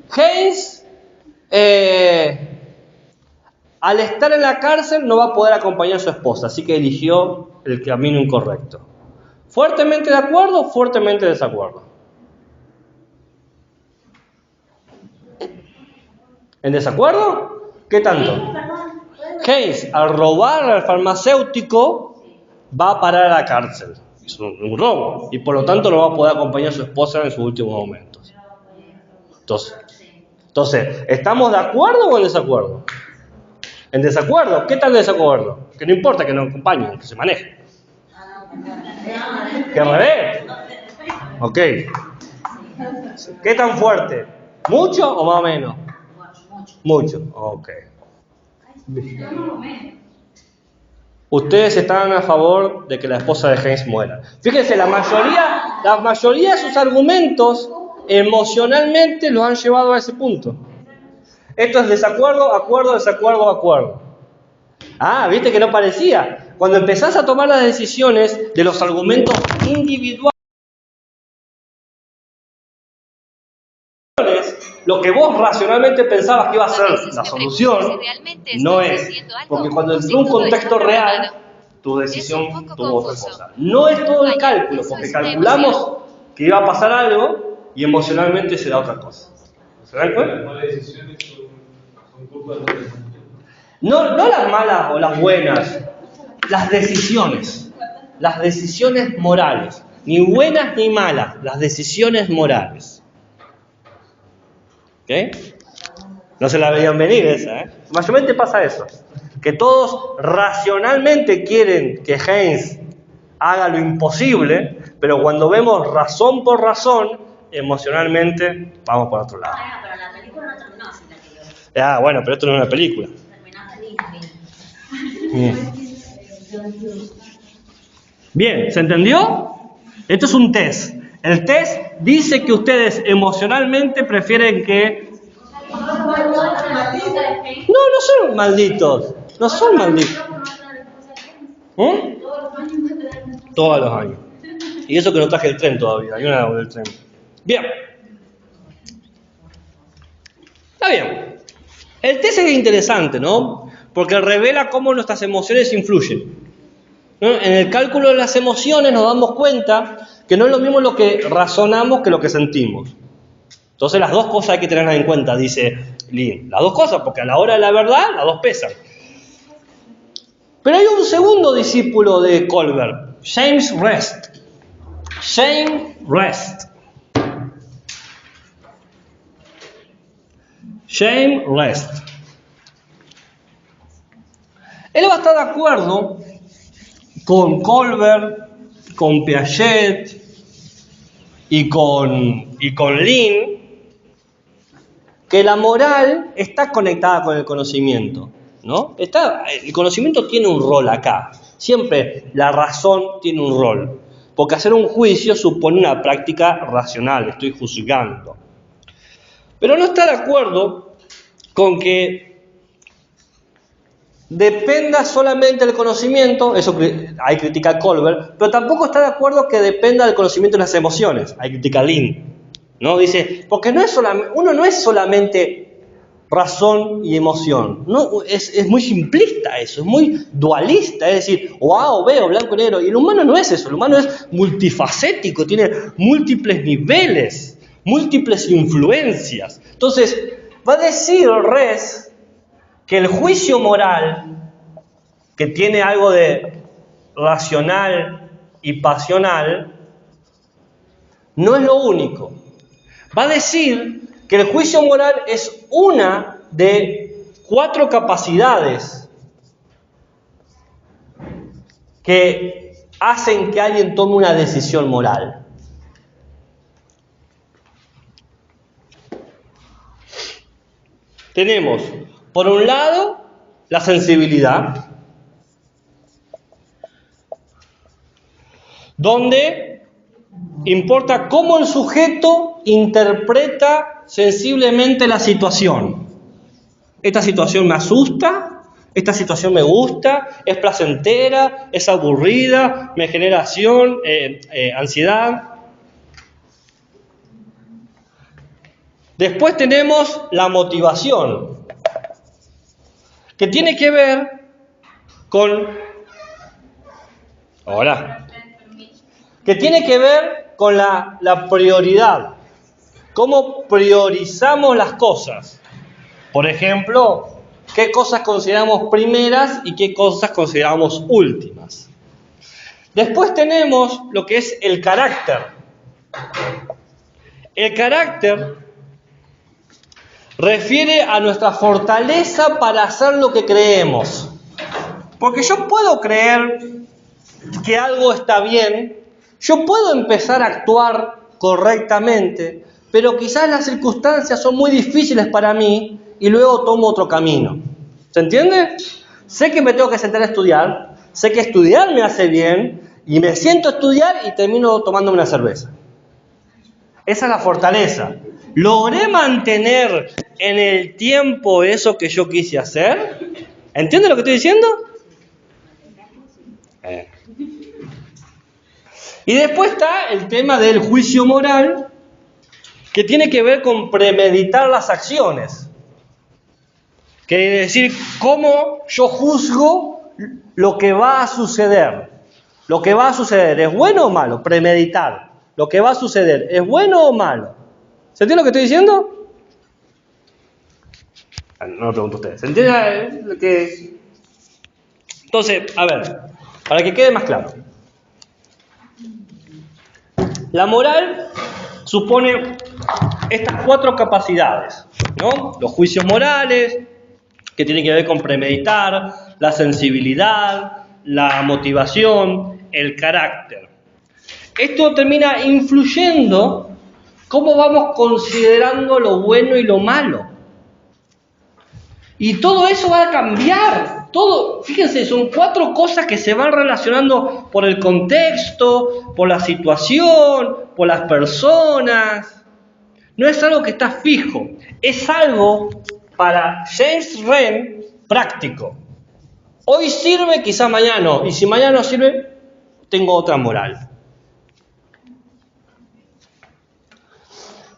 Haynes, al estar en la cárcel, no va a poder acompañar a su esposa, así que eligió el camino incorrecto. ¿Fuertemente de acuerdo o fuertemente de desacuerdo? ¿En desacuerdo? ¿Qué tanto? Haynes, al robar al farmacéutico, va a parar a la cárcel. Es un robo. Y por lo tanto no va a poder acompañar a su esposa en sus últimos momentos. Entonces, ¿estamos de acuerdo o en desacuerdo? En desacuerdo. ¿Qué tal de desacuerdo? Que no importa que nos acompañen, que se maneje. ¿Qué revés? Ok. ¿Qué tan fuerte? ¿Mucho o más o menos? Mucho. Ok. Ustedes están a favor de que la esposa de Haynes muera. Fíjense, la mayoría de sus argumentos emocionalmente los han llevado a ese punto. Esto es desacuerdo, acuerdo, desacuerdo, acuerdo. Ah, ¿viste que no parecía? Cuando empezás a tomar las decisiones de los argumentos individuales, lo que vos racionalmente pensabas que iba a ser la solución, no es. Porque cuando entró un contexto real, tu decisión tuvo otra cosa. No es todo el cálculo, porque calculamos que iba a pasar algo y emocionalmente se da otra cosa. ¿Se dan cuenta? Las decisiones son culpa de los demás. No las malas o las buenas, las decisiones morales. Ni buenas ni malas, las decisiones morales. ¿Ok? No se la veían venir esa, ¿eh? Mayormente pasa eso. Que todos racionalmente quieren que Haynes haga lo imposible, pero cuando vemos razón por razón, emocionalmente vamos por otro lado. Bueno, pero la película no terminó así la que yo. Bueno, pero esto no es una película. Bien, ¿se entendió? Esto es un test. El test dice que ustedes emocionalmente prefieren que... No son malditos. No son malditos. Todos los años. Y eso que no traje el tren todavía. Hay una del tren. Bien. Está bien. El test es interesante, ¿no? Porque revela cómo nuestras emociones influyen. ¿No? En el cálculo de las emociones nos damos cuenta que no es lo mismo lo que razonamos que lo que sentimos. Entonces las dos cosas hay que tenerlas en cuenta, dice Lynn. Las dos cosas, porque a la hora de la verdad, las dos pesan. Pero hay un segundo discípulo de Colbert, James Rest. James Rest. Él va a estar de acuerdo con Colbert, con Piaget y con Lynn que la moral está conectada con el conocimiento, ¿no? El conocimiento tiene un rol acá. Siempre la razón tiene un rol. Porque hacer un juicio supone una práctica racional, estoy juzgando. Pero no está de acuerdo con que dependa solamente del conocimiento, eso ahí critica Colbert, pero tampoco está de acuerdo que dependa del conocimiento de las emociones, ahí critica Lin, ¿no? Dice, porque uno no es solamente razón y emoción, no, es muy simplista eso, es muy dualista, es decir, wow, veo blanco y negro, y el humano no es eso, el humano es multifacético, tiene múltiples niveles, múltiples influencias. Entonces, va a decir Res que el juicio moral, que tiene algo de racional y pasional, no es lo único. Va a decir que el juicio moral es una de 4 capacidades que hacen que alguien tome una decisión moral. Tenemos, por un lado, la sensibilidad, donde importa cómo el sujeto interpreta sensiblemente la situación. Esta situación me asusta, esta situación me gusta, es placentera, es aburrida, me genera ansiedad. Después tenemos la motivación, que tiene que ver con... que tiene que ver con la prioridad. ¿Cómo priorizamos las cosas? Por ejemplo, ¿qué cosas consideramos primeras y qué cosas consideramos últimas? Después tenemos lo que es el carácter. El carácter refiere a nuestra fortaleza para hacer lo que creemos. Porque yo puedo creer que algo está bien, yo puedo empezar a actuar correctamente, pero quizás las circunstancias son muy difíciles para mí y luego tomo otro camino. ¿Se entiende? Sé que me tengo que sentar a estudiar, sé que estudiar me hace bien y me siento a estudiar y termino tomándome una cerveza. Esa es la fortaleza. ¿Logré mantener en el tiempo eso que yo quise hacer? ¿Entiende lo que estoy diciendo? Y después está el tema del juicio moral, que tiene que ver con premeditar las acciones. Quiere decir, cómo yo juzgo lo que va a suceder. Lo que va a suceder, ¿es bueno o malo? Premeditar. Lo que va a suceder, ¿es bueno o malo? ¿Se entiende lo que estoy diciendo? No lo pregunto a ustedes. ¿Se entiende lo que...? Entonces, a ver, para que quede más claro. La moral supone estas 4 capacidades, ¿no? Los juicios morales, que tienen que ver con premeditar, la sensibilidad, la motivación, el carácter. Esto termina influyendo cómo vamos considerando lo bueno y lo malo. Y todo eso va a cambiar. Todo, fíjense, son 4 cosas que se van relacionando por el contexto, por la situación, por las personas. No es algo que está fijo, es algo para James Renn práctico. Hoy sirve, quizá mañana no, y si mañana no sirve, tengo otra moral.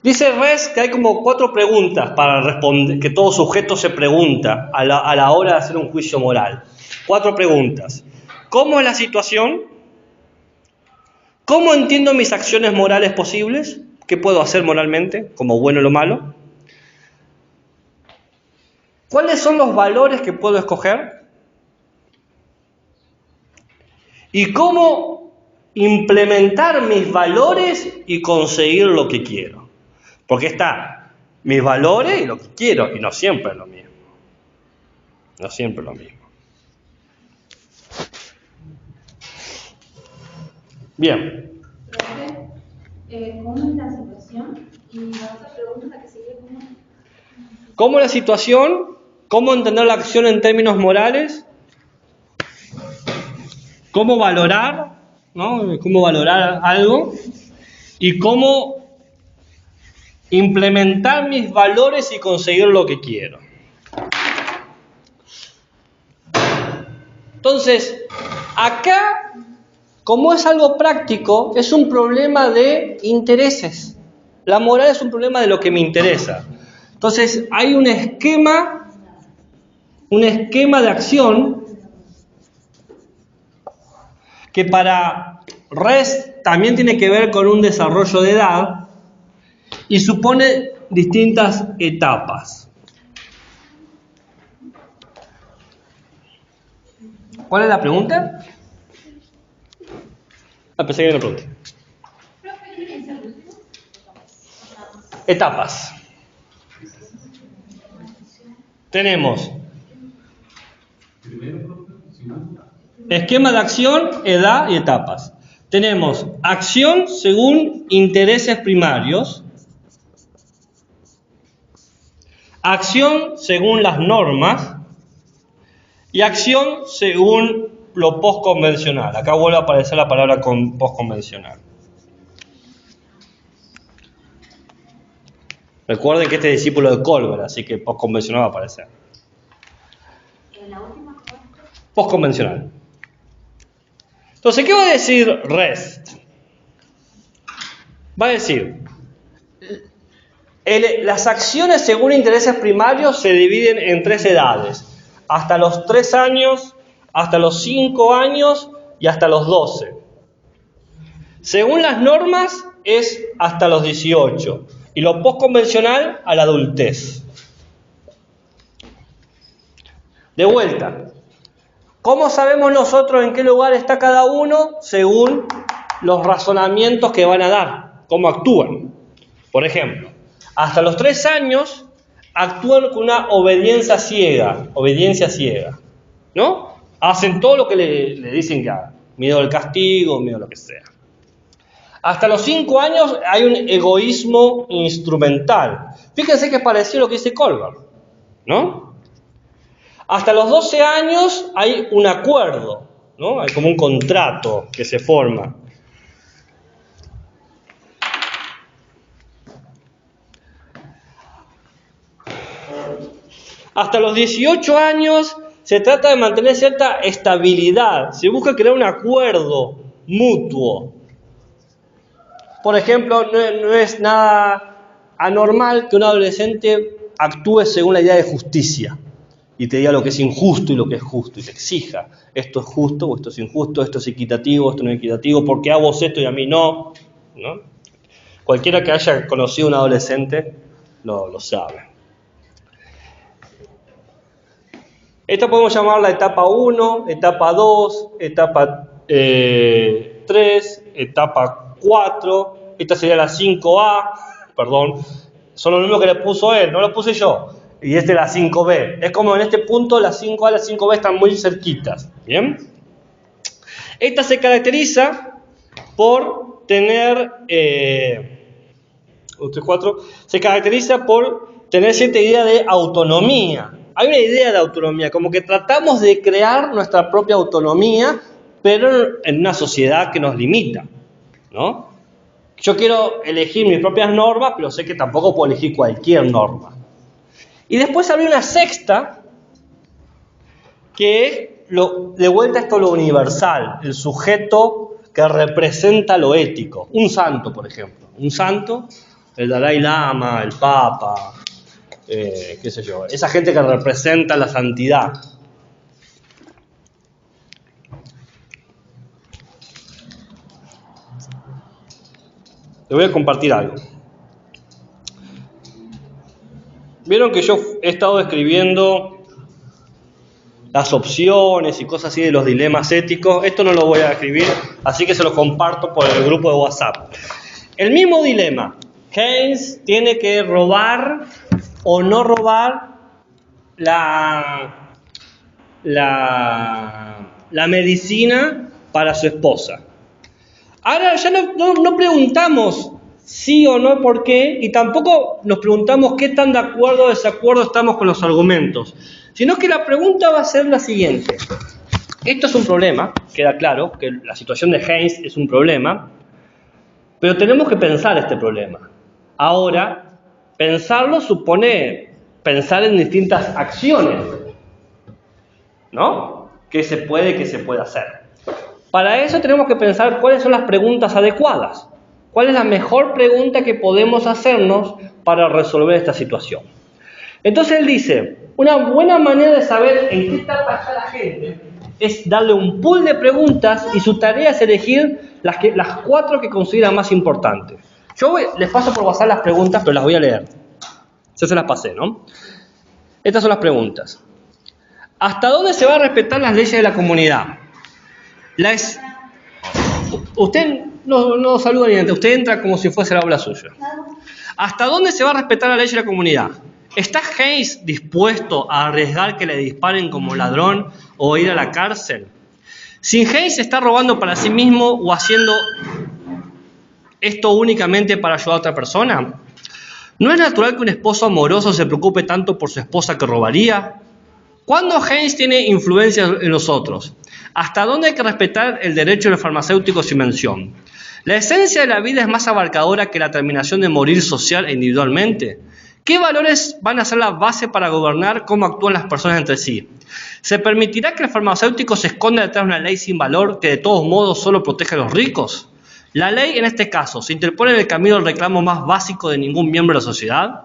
Dice Res que hay como 4 preguntas para responder, que todo sujeto se pregunta a la hora de hacer un juicio moral. 4 preguntas. ¿Cómo es la situación? ¿Cómo entiendo mis acciones morales posibles? ¿Qué puedo hacer moralmente, como bueno o lo malo? ¿Cuáles son los valores que puedo escoger? ¿Y cómo implementar mis valores y conseguir lo que quiero? Porque está mis valores y lo que quiero, y no siempre es lo mismo. No siempre es lo mismo. Bien. ¿Cómo es la situación? Y la otra pregunta, la que sigue, ¿cómo? ¿Cómo la situación? ¿Cómo entender la acción en términos morales? ¿Cómo valorar? ¿No? ¿Cómo valorar algo? Y cómo implementar mis valores y conseguir lo que quiero. Entonces, acá, como es algo práctico, es un problema de intereses. La moral es un problema de lo que me interesa. Entonces, hay un esquema de acción que para Res también tiene que ver con un desarrollo de edad y supone distintas etapas. ¿Cuál es la pregunta? Pensé que era una pregunta. Etapas. Tenemos esquema de acción, edad y etapas. Tenemos acción según intereses primarios, acción según las normas y acción según lo postconvencional. Acá vuelve a aparecer la palabra postconvencional. Recuerden que este es discípulo de Colbert, así que postconvencional va a aparecer. Postconvencional. Entonces, ¿qué va a decir REST? Va a decir, las acciones según intereses primarios se dividen en 3 edades. Hasta los 3 años, hasta los 5 años y hasta los 12. Según las normas es hasta los 18. Y lo postconvencional a la adultez. De vuelta. ¿Cómo sabemos nosotros en qué lugar está cada uno? Según los razonamientos que van a dar, cómo actúan. Por ejemplo, hasta los 3 años actúan con una obediencia ciega, ¿no? Hacen todo lo que le dicen que hagan, miedo al castigo, miedo a lo que sea. Hasta los 5 años hay un egoísmo instrumental. Fíjense que es parecido a lo que dice Colbert, ¿no? Hasta los 12 años hay un acuerdo, ¿no? Hay como un contrato que se forma. Hasta los 18 años se trata de mantener cierta estabilidad. Se busca crear un acuerdo mutuo. Por ejemplo, no es nada anormal que un adolescente actúe según la idea de justicia y te diga lo que es injusto y lo que es justo y te exija. Esto es justo o esto es injusto, esto es equitativo, esto no es equitativo, ¿por qué a vos esto y a mí no? ¿No? Cualquiera que haya conocido a un adolescente lo sabe. Esta podemos llamarla etapa 1, etapa 2, etapa 3, etapa 4. Esta sería la 5A, perdón. Son lo mismo que le puso él, no lo puse yo. Y esta es la 5B. Es como en este punto la 5A y la 5B están muy cerquitas. ¿Bien? Esta se caracteriza por tener... se caracteriza por tener cierta idea de autonomía. Hay una idea de autonomía, como que tratamos de crear nuestra propia autonomía, pero en una sociedad que nos limita, ¿no? Yo quiero elegir mis propias normas, pero sé que tampoco puedo elegir cualquier norma. Y después habría una sexta, que es, de vuelta esto lo universal, el sujeto que representa lo ético. Un santo, por ejemplo. Un santo, el Dalai Lama, el Papa... qué sé yo, esa gente que representa la santidad. Les voy a compartir algo. Vieron que yo he estado escribiendo las opciones y cosas así de los dilemas éticos. Esto no lo voy a escribir, así que se lo comparto por el grupo de WhatsApp. El mismo dilema. Keynes tiene que robar o no robar la medicina para su esposa. Ahora ya no preguntamos sí o no, por qué, y tampoco nos preguntamos qué tan de acuerdo o desacuerdo estamos con los argumentos, sino que la pregunta va a ser la siguiente. Esto es un problema, queda claro, que la situación de Haynes es un problema, pero tenemos que pensar este problema. Ahora, pensarlo supone pensar en distintas acciones, ¿no? ¿Qué se puede hacer? Para eso tenemos que pensar cuáles son las preguntas adecuadas. ¿Cuál es la mejor pregunta que podemos hacernos para resolver esta situación? Entonces él dice, una buena manera de saber en qué etapa está la gente es darle un pool de preguntas y su tarea es elegir las 4 que considera más importantes. Les paso por WhatsApp las preguntas, pero las voy a leer. Ya se las pasé, ¿no? Estas son las preguntas. ¿Hasta dónde se va a respetar las leyes de la comunidad? Usted no saluda ni nada, usted entra como si fuese la aula suya. ¿Hasta dónde se va a respetar la ley de la comunidad? ¿Está Haynes dispuesto a arriesgar que le disparen como ladrón o ir a la cárcel? Si Haynes está robando para sí mismo o haciendo esto únicamente para ayudar a otra persona, ¿no es natural que un esposo amoroso se preocupe tanto por su esposa que robaría? ¿Cuándo Haynes tiene influencia en los otros? ¿Hasta dónde hay que respetar el derecho de los farmacéuticos sin mención? ¿La esencia de la vida es más abarcadora que la terminación de morir social e individualmente? ¿Qué valores van a ser la base para gobernar cómo actúan las personas entre sí? ¿Se permitirá que el farmacéutico se esconda detrás de una ley sin valor que de todos modos solo protege a los ricos? ¿La ley, en este caso, se interpone en el camino del reclamo más básico de ningún miembro de la sociedad?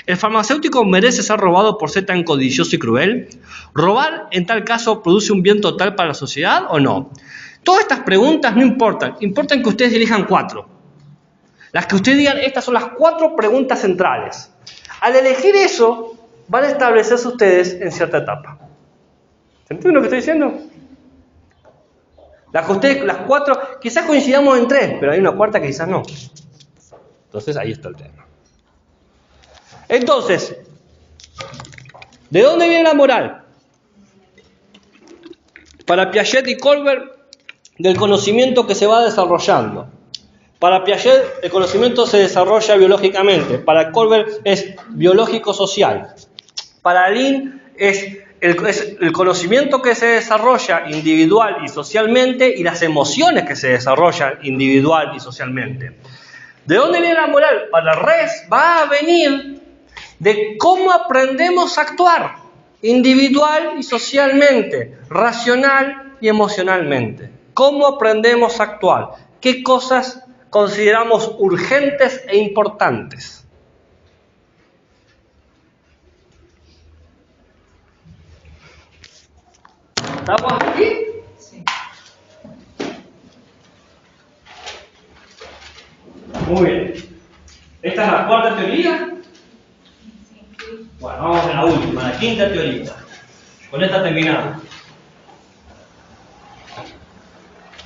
¿El farmacéutico merece ser robado por ser tan codicioso y cruel? ¿Robar, en tal caso, produce un bien total para la sociedad o no? Todas estas preguntas no importan. Importan que ustedes elijan 4. Las que ustedes digan, estas son las 4 preguntas centrales. Al elegir eso, van a establecerse ustedes en cierta etapa. ¿Se entiende lo que estoy diciendo? Las 4, quizás coincidamos en 3, pero hay una cuarta que quizás no. Entonces, ahí está el tema. Entonces, ¿de dónde viene la moral? Para Piaget y Colbert, del conocimiento que se va desarrollando. Para Piaget, el conocimiento se desarrolla biológicamente. Para Colbert es biológico-social. Para Lin es el conocimiento que se desarrolla individual y socialmente y las emociones que se desarrollan individual y socialmente. ¿De dónde viene la moral? Para Res va a venir de cómo aprendemos a actuar individual y socialmente, racional y emocionalmente. ¿Cómo aprendemos a actuar? ¿Qué cosas consideramos urgentes e importantes? ¿Estamos aquí? Sí. Muy bien. ¿Esta es la 4ª teoría? Bueno, vamos a la última, la 5ª teoría. Con esta terminamos.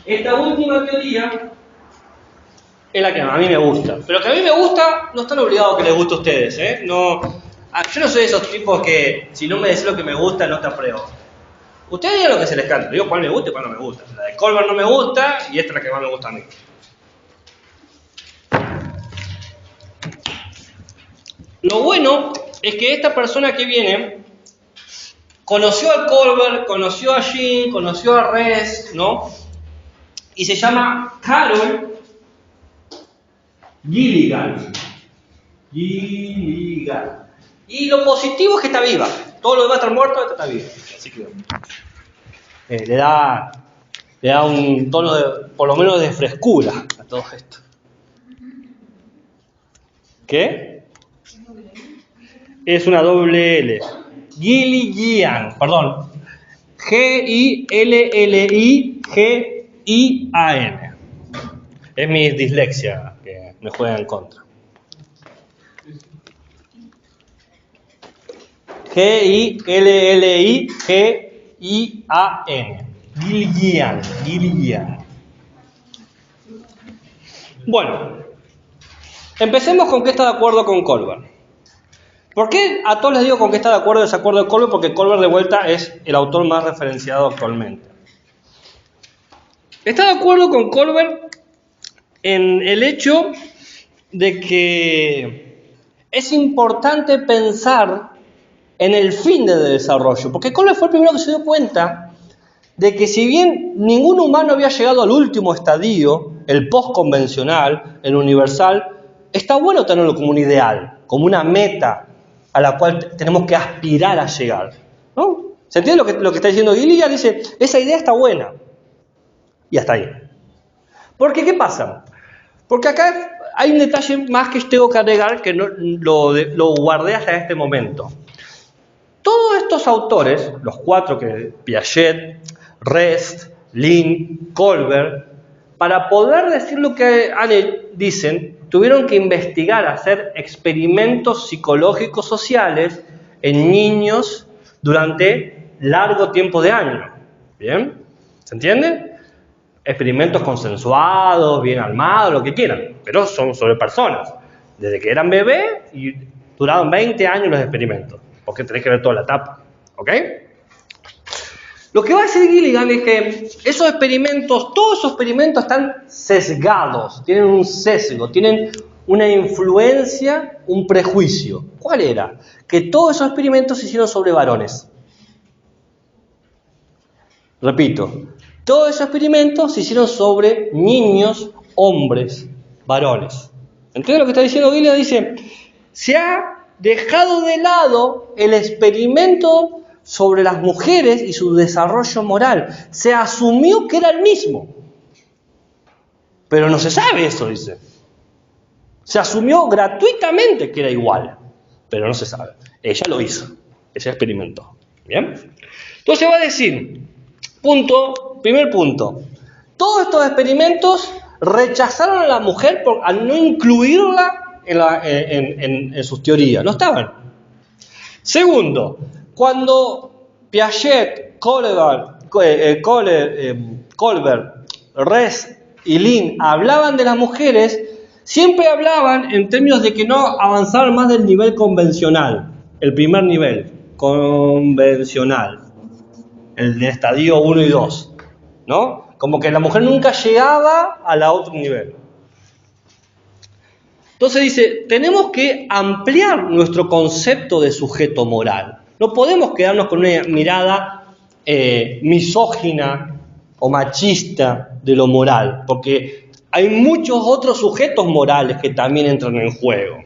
Esta última teoría es la que a mí me gusta. Pero que a mí me gusta, no están obligados a que les guste a ustedes, ¿eh? No, yo no soy de esos tipos que, si no me decís lo que me gusta, no te apruebo. Ustedes digan lo que se les canta. Digo cuál me gusta y cuál no me gusta. La de Colbert no me gusta y esta es la que más me gusta a mí. Lo bueno es que esta persona que viene conoció a Colbert, conoció a Jean, conoció a Res, ¿no? Y se llama Carol Gilligan. Gilligan. Y lo positivo es que está viva. Todo lo demás está muerto, esta está viva. Así que le da un tono de, por lo menos de frescura a todo esto. ¿Qué? Es una doble L. Gilligan, perdón. Gilligan. Es mi dislexia que me juega en contra. Gilligan. Gilligan. Bueno, empecemos con que está de acuerdo con Colbert. ¿Por qué a todos les digo con que está de acuerdo o desacuerdo de Colbert? Porque Colbert de vuelta es el autor más referenciado actualmente. Está de acuerdo con Colbert en el hecho de que es importante pensar en el fin del desarrollo, porque Kohler fue el primero que se dio cuenta de que si bien ningún humano había llegado al último estadio, el postconvencional, el universal, está bueno tenerlo como un ideal, como una meta a la cual tenemos que aspirar a llegar, ¿no? ¿Se entiende lo que está diciendo Gilligan? Dice, esa idea está buena. Y hasta ahí. Porque, ¿qué pasa? Porque acá hay un detalle más que tengo que agregar que no, lo guardé hasta este momento. Todos estos autores, los cuatro que Piaget, Rest, Lin, Kohlberg, para poder decir lo que dicen, tuvieron que investigar, hacer experimentos psicológicos sociales en niños durante largo tiempo de años. ¿Bien? ¿Se entiende? Experimentos consensuados, bien armados, lo que quieran, pero son sobre personas, desde que eran bebés y duraron 20 años los experimentos, porque tenés que ver toda la etapa, ¿ok? Lo que va a decir Gilligan es que esos experimentos, todos esos experimentos están sesgados, tienen un sesgo, tienen una influencia, un prejuicio. ¿Cuál era? Que todos esos experimentos se hicieron sobre varones. Repito, todos esos experimentos se hicieron sobre niños, hombres, varones. ¿Entiendes lo que está diciendo Gilligan? Dice, se ha dejado de lado el experimento sobre las mujeres y su desarrollo moral. Se asumió que era el mismo. Pero no se sabe eso, dice. Se asumió gratuitamente que era igual, pero no se sabe. Ella lo hizo, ese experimento. ¿Bien? Entonces va a decir, primer punto, todos estos experimentos rechazaron a la mujer al no incluirla en sus teorías, no estaban. Segundo, cuando Piaget, Kohlberg, Rest y Lin hablaban de las mujeres, siempre hablaban en términos de que no avanzaban más del nivel convencional, el primer nivel, convencional, el de estadio 1 y 2, ¿no? Como que la mujer nunca llegaba a la otro nivel. Entonces dice, tenemos que ampliar nuestro concepto de sujeto moral. No podemos quedarnos con una mirada misógina o machista de lo moral, porque hay muchos otros sujetos morales que también entran en juego.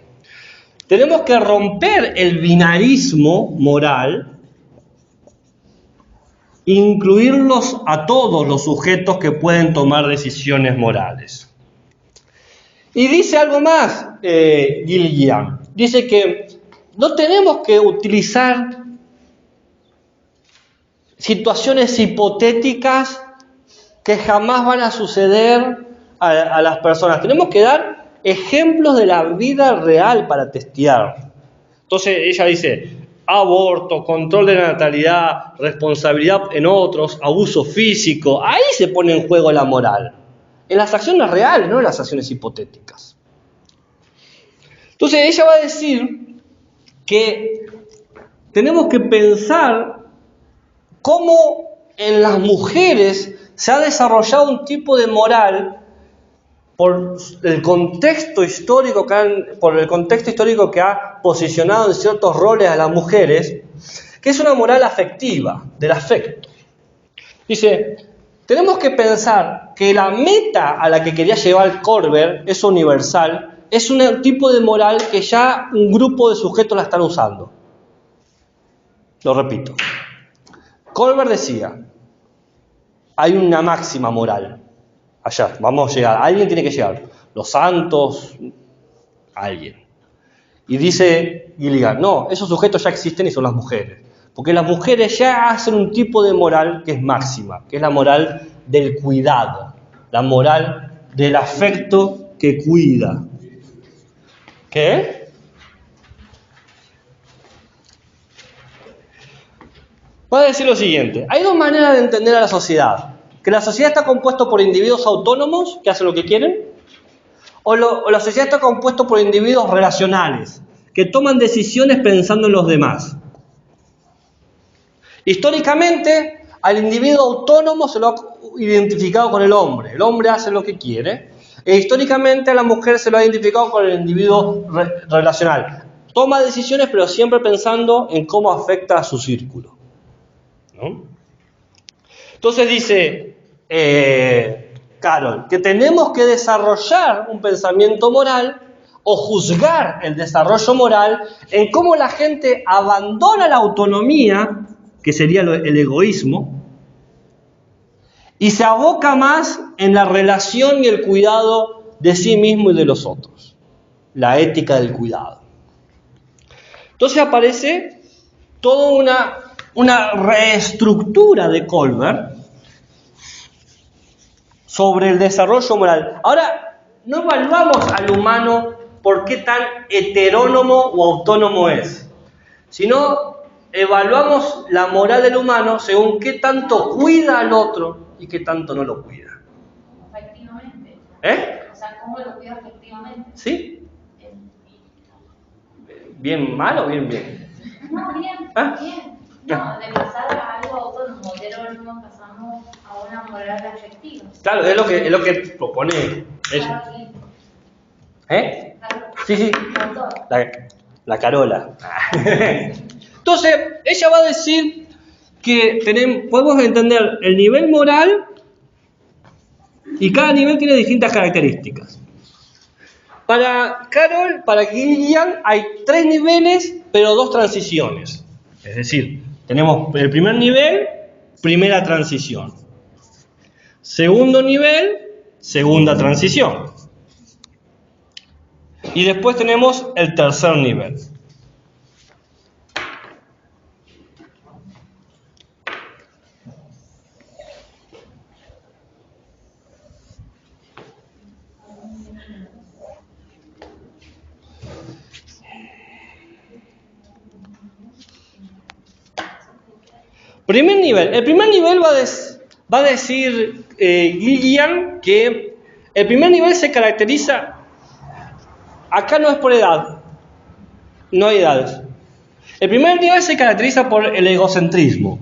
Tenemos que romper el binarismo moral, incluirlos a todos los sujetos que pueden tomar decisiones morales. Y dice algo más, Gilligan. Dice que no tenemos que utilizar situaciones hipotéticas que jamás van a suceder a las personas. Tenemos que dar ejemplos de la vida real para testear. Entonces ella dice, aborto, control de la natalidad, responsabilidad en otros, abuso físico. Ahí se pone en juego la moral. En las acciones reales, no en las acciones hipotéticas. Entonces ella va a decir que tenemos que pensar cómo en las mujeres se ha desarrollado un tipo de moral por el contexto histórico que ha posicionado en ciertos roles a las mujeres, que es una moral afectiva, del afecto. Dice, tenemos que pensar que la meta a la que quería llevar Kohlberg es universal, es un tipo de moral que ya un grupo de sujetos la están usando. Lo repito. Kohlberg decía, hay una máxima moral. Allá, vamos a llegar. Alguien tiene que llegar. Los santos, alguien. Y dice Gilligan, no, esos sujetos ya existen y son las mujeres. Porque las mujeres ya hacen un tipo de moral que es máxima, que es la moral del cuidado, la moral del afecto que cuida. ¿Qué? Va a decir lo siguiente, hay dos maneras de entender a la sociedad. Que la sociedad está compuesta por individuos autónomos que hacen lo que quieren, o la sociedad está compuesta por individuos relacionales, que toman decisiones pensando en los demás. Históricamente, al individuo autónomo se lo ha identificado con el hombre. El hombre hace lo que quiere. E históricamente a la mujer se lo ha identificado con el individuo relacional. Toma decisiones, pero siempre pensando en cómo afecta a su círculo, ¿no? Entonces dice Carol, que tenemos que desarrollar un pensamiento moral o juzgar el desarrollo moral en cómo la gente abandona la autonomía, que sería el egoísmo, y se aboca más en la relación y el cuidado de sí mismo y de los otros. La ética del cuidado. Entonces aparece toda una reestructura de Kohlberg sobre el desarrollo moral. Ahora, no evaluamos al humano por qué tan heterónomo o autónomo es, sino evaluamos la moral del humano según qué tanto cuida al otro y qué tanto no lo cuida. Efectivamente. ¿Eh? O sea, ¿cómo lo cuida efectivamente? ¿Sí? ¿Bien mal o bien bien? No, bien, ¿Ah? bien. No, de pasar a algo autónomo, de heterónomo pasamos a una moral afectiva. Claro, es lo que propone ella. Claro, sí. ¿Eh? Claro. Sí, sí. Autor. La Carola. Entonces, ella va a decir que podemos entender el nivel moral y cada nivel tiene distintas características. Para Carol, para Gillian, hay 3 niveles, pero 2 transiciones. Es decir, tenemos el primer nivel, primera transición. Segundo nivel, segunda transición. Y después tenemos el tercer nivel. El primer nivel va a decir Gillian que el primer nivel se caracteriza, acá no es por edad, no hay edades. El primer nivel se caracteriza por el egocentrismo,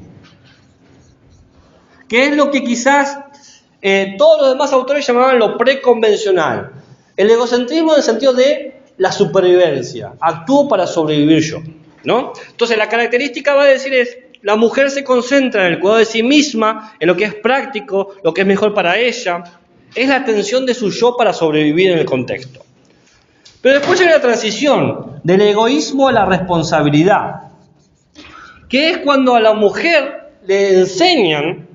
que es lo que quizás todos los demás autores llamaban lo preconvencional. El egocentrismo en el sentido de la supervivencia, actúo para sobrevivir yo, ¿no? Entonces la característica va a decir es, la mujer se concentra en el cuidado de sí misma, en lo que es práctico, lo que es mejor para ella, es la atención de su yo para sobrevivir en el contexto. Pero después hay una transición del egoísmo a la responsabilidad, que es cuando a la mujer le enseñan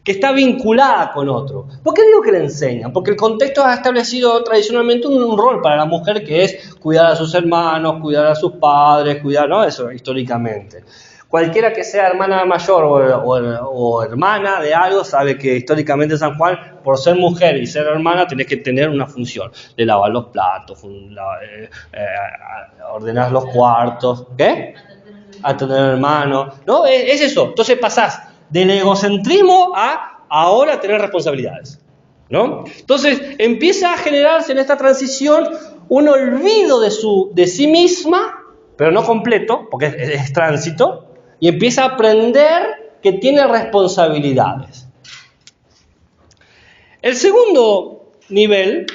que está vinculada con otro. ¿Por qué digo que le enseñan? Porque el contexto ha establecido tradicionalmente un rol para la mujer que es cuidar a sus hermanos, cuidar a sus padres, cuidar, ¿no? Eso históricamente. Cualquiera que sea hermana mayor o hermana de algo sabe que históricamente en San Juan, por ser mujer y ser hermana, tenés que tener una función de lavar los platos, ordenar los cuartos, ¿qué? Atender al hermano, ¿no? Es eso. Entonces pasás del egocentrismo a ahora tener responsabilidades, ¿no? Entonces empieza a generarse en esta transición un olvido de sí misma, pero no completo, porque es tránsito, y empieza a aprender que tiene responsabilidades. El segundo nivel,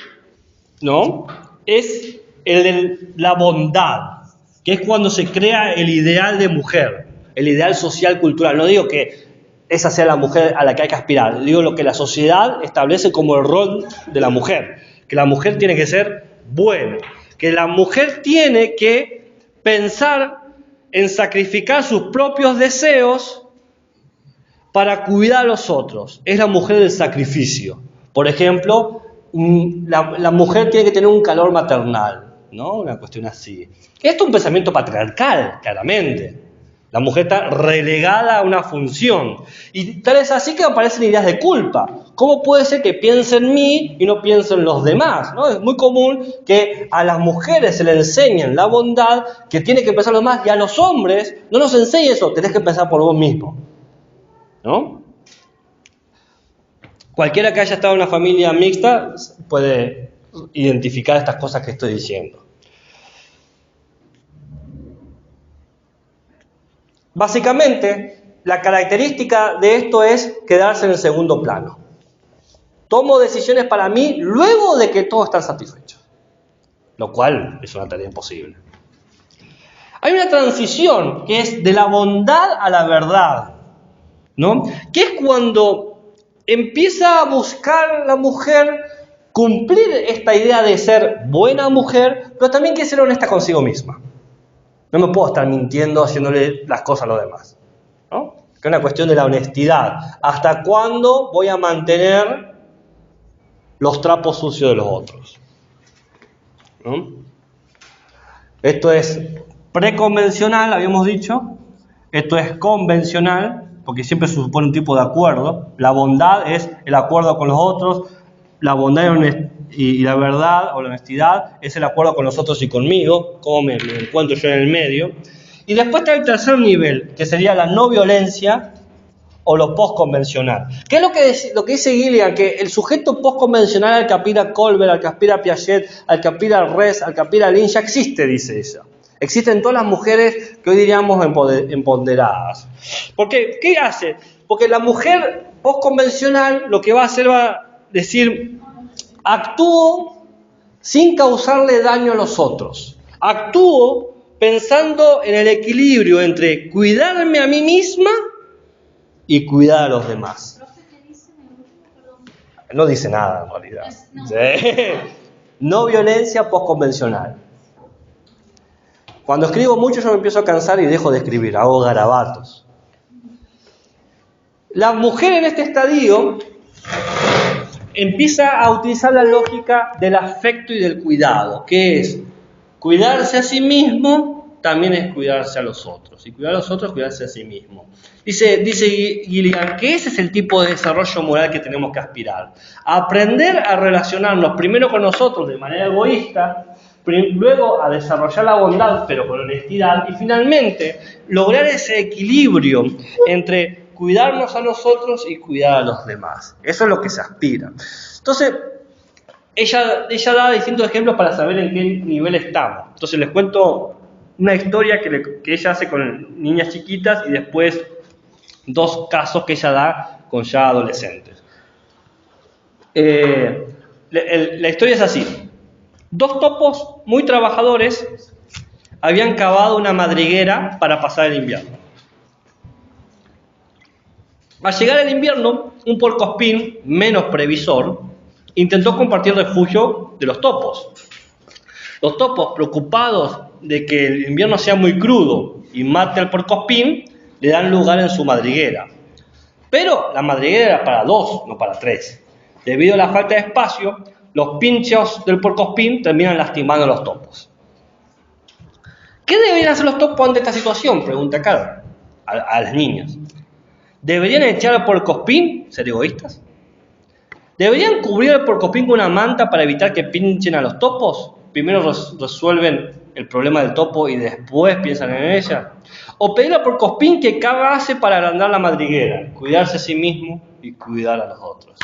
¿no? Es el de la bondad, que es cuando se crea el ideal de mujer, el ideal social cultural. No digo que esa sea la mujer a la que hay que aspirar, digo lo que la sociedad establece como el rol de la mujer, que la mujer tiene que ser buena, que la mujer tiene que pensar en sacrificar sus propios deseos para cuidar a los otros. Es la mujer del sacrificio. Por ejemplo, la mujer tiene que tener un calor maternal, ¿no? Una cuestión así. Esto es un pensamiento patriarcal, claramente. La mujer está relegada a una función. Y tal es así que aparecen ideas de culpa. ¿Cómo puede ser que piense en mí y no piense en los demás? ¿No? Es muy común que a las mujeres se les enseñen la bondad, que tiene que pensar los demás, y a los hombres no nos enseñe eso, tenés que pensar por vos mismo, ¿no? Cualquiera que haya estado en una familia mixta puede identificar estas cosas que estoy diciendo. Básicamente, la característica de esto es quedarse en el segundo plano. Tomo decisiones para mí luego de que todos están satisfechos. Lo cual es una tarea imposible. Hay una transición que es de la bondad a la verdad, ¿no? Que es cuando empieza a buscar la mujer cumplir esta idea de ser buena mujer, pero también quiere ser honesta consigo misma. No me puedo estar mintiendo, haciéndole las cosas a los demás, ¿no? Que es una cuestión de la honestidad. ¿Hasta cuándo voy a mantener los trapos sucios de los otros? ¿No? Esto es preconvencional, habíamos dicho. Esto es convencional, porque siempre se supone un tipo de acuerdo. La bondad es el acuerdo con los otros. La bondad y la verdad o la honestidad es el acuerdo con los otros y conmigo, cómo me encuentro yo en el medio. Y después está el tercer nivel, que sería la no violencia o lo postconvencional. ¿Qué es lo que dice Gilligan? Que el sujeto postconvencional al que aspira Colbert, al que aspira Piaget, al que aspira Res, al que aspira Lynn, ya existe, dice ella. Existen todas las mujeres que hoy diríamos empoderadas. ¿Por qué? ¿Qué hace? Porque la mujer postconvencional lo que va a hacer va a decir, actúo sin causarle daño a los otros. Actúo pensando en el equilibrio entre cuidarme a mí misma y cuidar a los demás. No dice nada en realidad. Sí. No violencia postconvencional. Cuando escribo mucho yo me empiezo a cansar y dejo de escribir, hago garabatos. La mujer en este estadio empieza a utilizar la lógica del afecto y del cuidado, que es cuidarse a sí mismo, también es cuidarse a los otros, y cuidar a los otros es cuidarse a sí mismo. Dice Gilligan que ese es el tipo de desarrollo moral que tenemos que aspirar. Aprender a relacionarnos primero con nosotros de manera egoísta, luego a desarrollar la bondad pero con honestidad, y finalmente lograr ese equilibrio entre cuidarnos a nosotros y cuidar a los demás. Eso es lo que se aspira. Entonces, ella da distintos ejemplos para saber en qué nivel estamos. Entonces les cuento una historia que ella hace con niñas chiquitas y después 2 casos que ella da con ya adolescentes. La historia es así. 2 topos muy trabajadores habían cavado una madriguera para pasar el invierno. Al llegar el invierno, un puercoespín menos previsor intentó compartir refugio de los topos. Los topos, preocupados de que el invierno sea muy crudo y mate al puercoespín, le dan lugar en su madriguera. Pero la madriguera era para 2, no para 3. Debido a la falta de espacio, los pinchos del puercoespín terminan lastimando a los topos. ¿Qué deberían hacer los topos ante esta situación?, pregunta Carol a las niñas. ¿Deberían echar al puercoespín? ¿Ser egoístas? ¿Deberían cubrir al puercoespín con una manta para evitar que pinchen a los topos? Primero resuelven el problema del topo y después piensan en ella. ¿O pedir al puercoespín que cavase para agrandar la madriguera? Cuidarse a sí mismo y cuidar a los otros.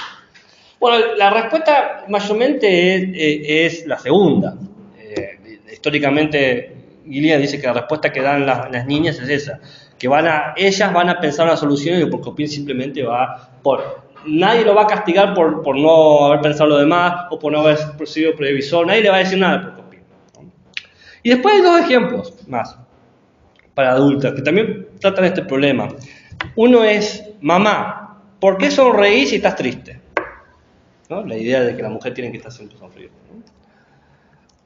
Bueno, la respuesta mayormente es la segunda. Históricamente, Gilligan dice que la respuesta que dan las niñas es esa. Que ellas van a pensar una solución y el puercoespín simplemente nadie lo va a castigar por no haber pensado lo demás o por no haber sido previsor, nadie le va a decir nada al puercoespín, ¿no? Y después hay 2 ejemplos más para adultas que también tratan este problema. Uno es, mamá, ¿por qué sonreís si estás triste? ¿No? La idea de que la mujer tiene que estar siempre sonriendo, ¿no?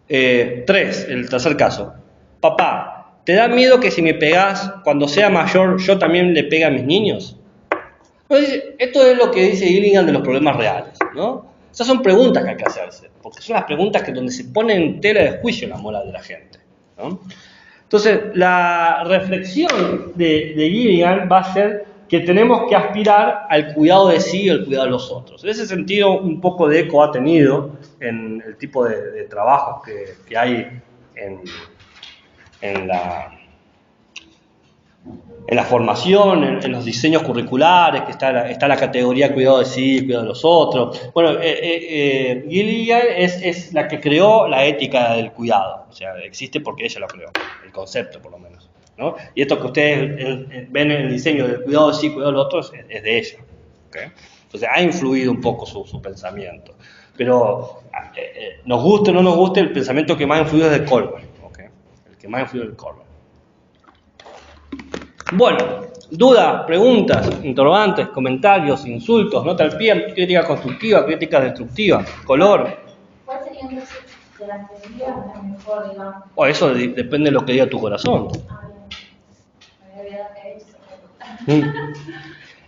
3, el tercer caso, papá, ¿te da miedo que si me pegás cuando sea mayor yo también le pegue a mis niños? Esto es lo que dice Gilligan de los problemas reales, ¿no? Esas son preguntas que hay que hacerse, porque son las preguntas donde se pone en tela de juicio la moral de la gente, ¿no? Entonces, la reflexión de Gilligan va a ser que tenemos que aspirar al cuidado de sí y al cuidado de los otros. En ese sentido, un poco de eco ha tenido en el tipo de trabajos que hay en la formación, en los diseños curriculares, que está la categoría cuidado de sí y cuidado de los otros. Bueno, Gilligan es la que creó la ética del cuidado, o sea, existe porque ella lo creó, el concepto por lo menos, ¿no? Y esto que ustedes ven en el diseño del cuidado de sí y cuidado de los otros es de ella, ¿okay? Entonces ha influido un poco su pensamiento. Pero nos guste o no nos guste, el pensamiento que más ha influido es de Coleman. ¿Okay? El que más ha influido es de Coleman. Bueno, dudas, preguntas, interrogantes, comentarios, insultos, nota al pie, crítica constructiva, crítica destructiva, color. ¿Cuál sería entonces de las teorías la mejor, digamos? O eso depende de lo que diga tu corazón. Me había hecho.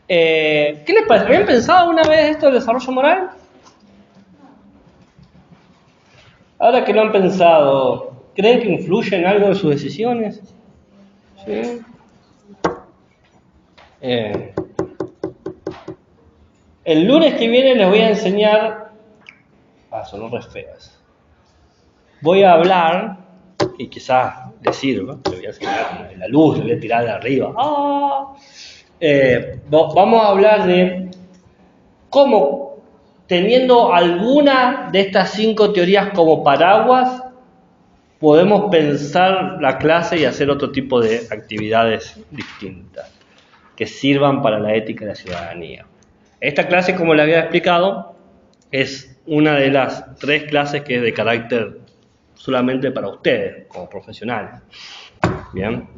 ¿Qué les parece? ¿Habían pensado alguna vez esto del desarrollo moral? Ahora que lo han pensado, ¿creen que influye en algo de sus decisiones? ¿Sí? El lunes que viene les voy a enseñar... sonó re feas. Voy a hablar, y quizás les sirva, le voy a enseñar la luz, le voy a tirar de arriba. Vamos a hablar de cómo, teniendo alguna de estas 5 teorías como paraguas, podemos pensar la clase y hacer otro tipo de actividades distintas que sirvan para la ética y la ciudadanía. Esta clase, como les había explicado, es una de las 3 clases que es de carácter solamente para ustedes, como profesionales. Bien,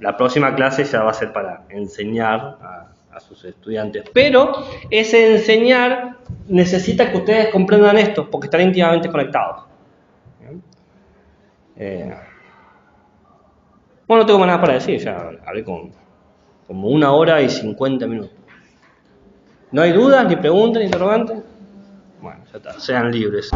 la próxima clase ya va a ser para enseñar a sus estudiantes, pero ese enseñar necesita que ustedes comprendan esto, porque están íntimamente conectados. Bueno, no tengo más nada para decir, ya hablé como 1 hora y 50 minutos. ¿No hay dudas, ni preguntas, ni interrogantes? Bueno, ya está, sean libres.